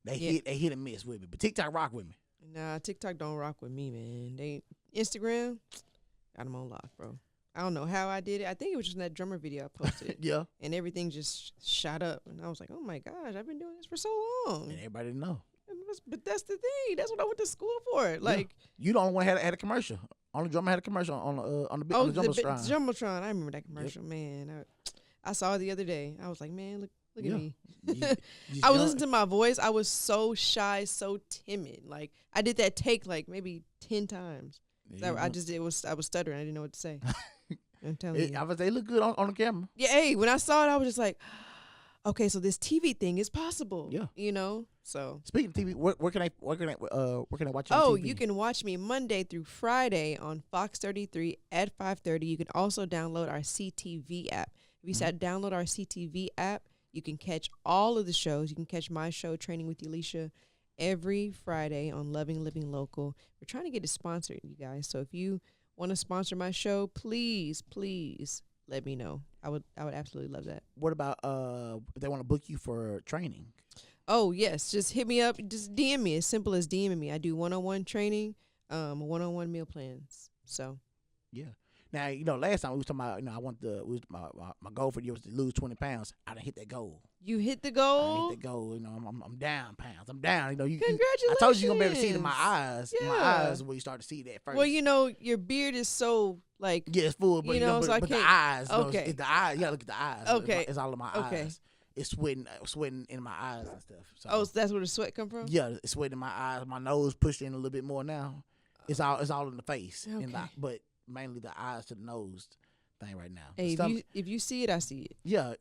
they hit and miss with me. But TikTok rock with me. Nah, TikTok don't rock with me, man. Instagram got them on lock, bro. I don't know how I did it. I think it was just in that drummer video I posted. Yeah. And everything just shot up. And I was like, oh, my gosh, I've been doing this for so long. And everybody didn't know. But that's the thing. That's what I went to school for. Like you the only one had a commercial. Only drummer had a commercial on the Jumbotron. Jumbotron. I remember that commercial, man. I saw it the other day. I was like, man, look at me. I was listening to my voice. I was so shy, so timid. Like I did that take like maybe 10 times. Yeah. I was stuttering. I didn't know what to say. I'm telling you. I was they look good on the camera. Yeah, hey, when I saw it, I was just like, okay, so this TV thing is possible. Yeah. You know? So Speaking of TV, where can I watch you on oh, TV? you can watch me Monday through Friday on Fox 33 at 5:30. You can also download our CTV app. If you said download our CTV app, you can catch all of the shows. You can catch my show, Training with Ya'Lisha, every Friday on Loving Living Local. We're trying to get it sponsored, you guys. So if you want to sponsor my show, please let me know. I would absolutely love that. What about if they want to book you for training? Oh, yes. Just hit me up. Just DM me. As simple as DMing me. I do one-on-one training, one-on-one meal plans. So, yeah. Now, last time we was talking about, I want my goal for the year was to lose 20 pounds. I done hit that goal. you hit the I goal? hit that goal. I'm down pounds. I'm down. Congratulations. I told you you're going to be able to see it in my eyes. Yeah. My eyes is where you start to see that first. Well, your beard is so, like, yeah, it's full, but, so I but the can't. eyes. Okay. It's the eyes. You got to look at the eyes. Okay. It's all in my Okay. eyes. It's sweating in my eyes and stuff. so that's where the sweat come from? Yeah, it's sweating in my eyes. My nose pushed in a little bit more now. It's all in the face, Okay. but mainly the eyes to the nose thing right now. Hey, Stomach- if you see it, I see it. yeah.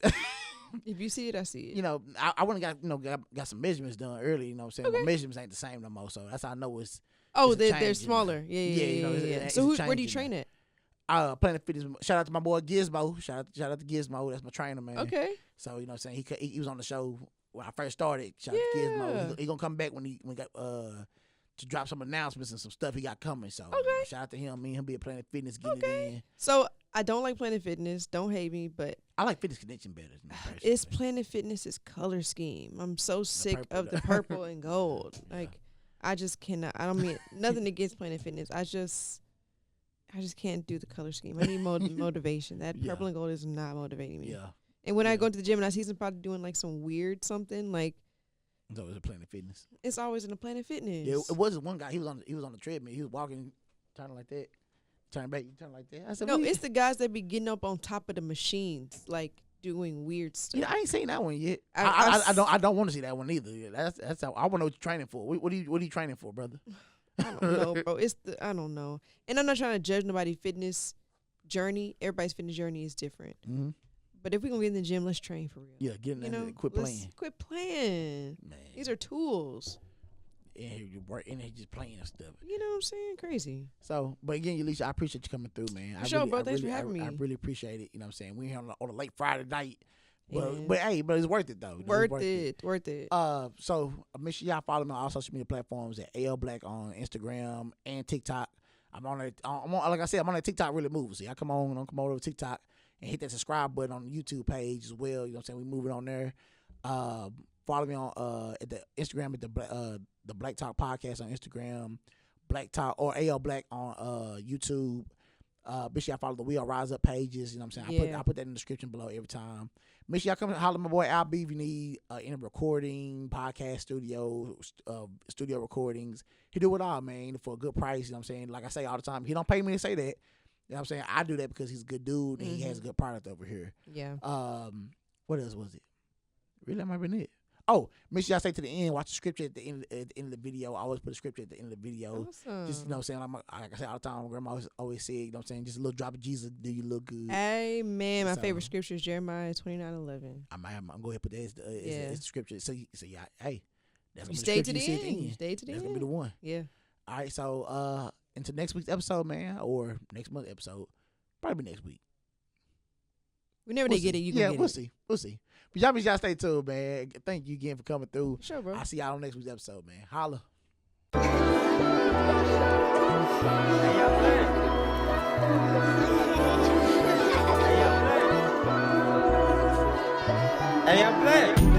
If you see it, I see it. I went and got some measurements done early. You know what I'm saying? Okay. My measurements ain't the same no more, so that's how I know it's. Oh, it's a they're change, smaller. Yeah. it's So a where do you change, train at? Planet Fitness. Shout out to my boy Gizmo. Shout out to Gizmo. That's my trainer, man. Okay. So you know what I'm saying? He was on the show when I first started. Shout out to Yeah. Gizmo. He gonna come back when he got to drop some announcements and some stuff he got coming. So Okay. shout out to him. Me and him be at Planet Fitness getting it in. So I don't like Planet Fitness. Don't hate me, but I like Fitness Connection better. Than personally. it's Planet Fitness's color scheme. I'm so sick purple, of the purple and gold. Yeah. Like, I just cannot. I don't mean nothing against Planet Fitness. I just can't do the color scheme. I need motivation. That Yeah. purple and gold is not motivating me. Yeah. And when I Yeah. go to the gym and I see somebody doing like some weird something, like So it's a Planet Fitness. it's always in the Planet Fitness. Yeah, it wasn't one guy. He was on the treadmill. He was walking, turning like that, turn back, turn like that. I said, No, "What you-" it's the guys that be getting up on top of the machines, like doing weird stuff. I ain't seen that one yet. I I don't want to see that one either. Yeah, that's how I want to know what you're training for. What are you training for, brother? I don't know, bro. I don't know. And I'm not trying to judge nobody's fitness journey. Everybody's fitness journey is different. Mm-hmm. But if we're going to get in the gym, let's train for real. Yeah, get in there. Quit let's playing, Quit playing. man. These are tools. In here you work, in here just playing and stuff. You know what I'm saying? Crazy. So, but again, Ya'Lisha, I appreciate you coming through, man. For sure, bro. Thanks for having me. I really appreciate it. You know what I'm saying? We're here on a late Friday night. Yeah. But it's worth it though. You know, it's Worth it. So make sure y'all follow me on all social media platforms at Ayeyoblackk on Instagram and TikTok. I'm on it. Like I said, I'm on that TikTok really moving. So y'all come over to TikTok and hit that subscribe button on the YouTube page as well. You know what I'm saying? We moving on there. Follow me on at the Instagram at the Black Talk Podcast on Instagram, Black Talk or Ayeyoblackk on YouTube. Make sure y'all follow the We All Rise Up pages. You know what I'm saying? Yeah. I put that in the description below every time. Make sure y'all come and holler at my boy Al B if you need any recording, podcast studio, studio recordings. He do it all, man, for a good price. You know what I'm saying? Like I say all the time, he don't pay me to say that. You know what I'm saying? I do that because he's a good dude and he has a good product over here. Yeah. What else was it? Really, that might have been it. Oh, make sure y'all stay to the end. Watch the scripture at the end of the video. I always put a scripture at the end of the video. Awesome. Just, you know what I'm saying? Like I say all the time, my grandma always said, you know what I'm saying? Just a little drop of Jesus do you look good. Amen. My So- favorite scripture is Jeremiah 29:11. I'm going to go ahead and put that as the scripture. So yeah, hey, that's You gonna be stay the to scripture the you see at end. You stay to the That's end. going to be the one. Yeah. All right, so until next week's episode, man, or next month's episode, probably next week. Whenever they get it, you yeah, can get we'll it. see. We'll see. But y'all be y'all stay tuned, man. Thank you again for coming through. Sure, bro. I'll see y'all on next week's episode, man. Holla. Ayeyoblackk.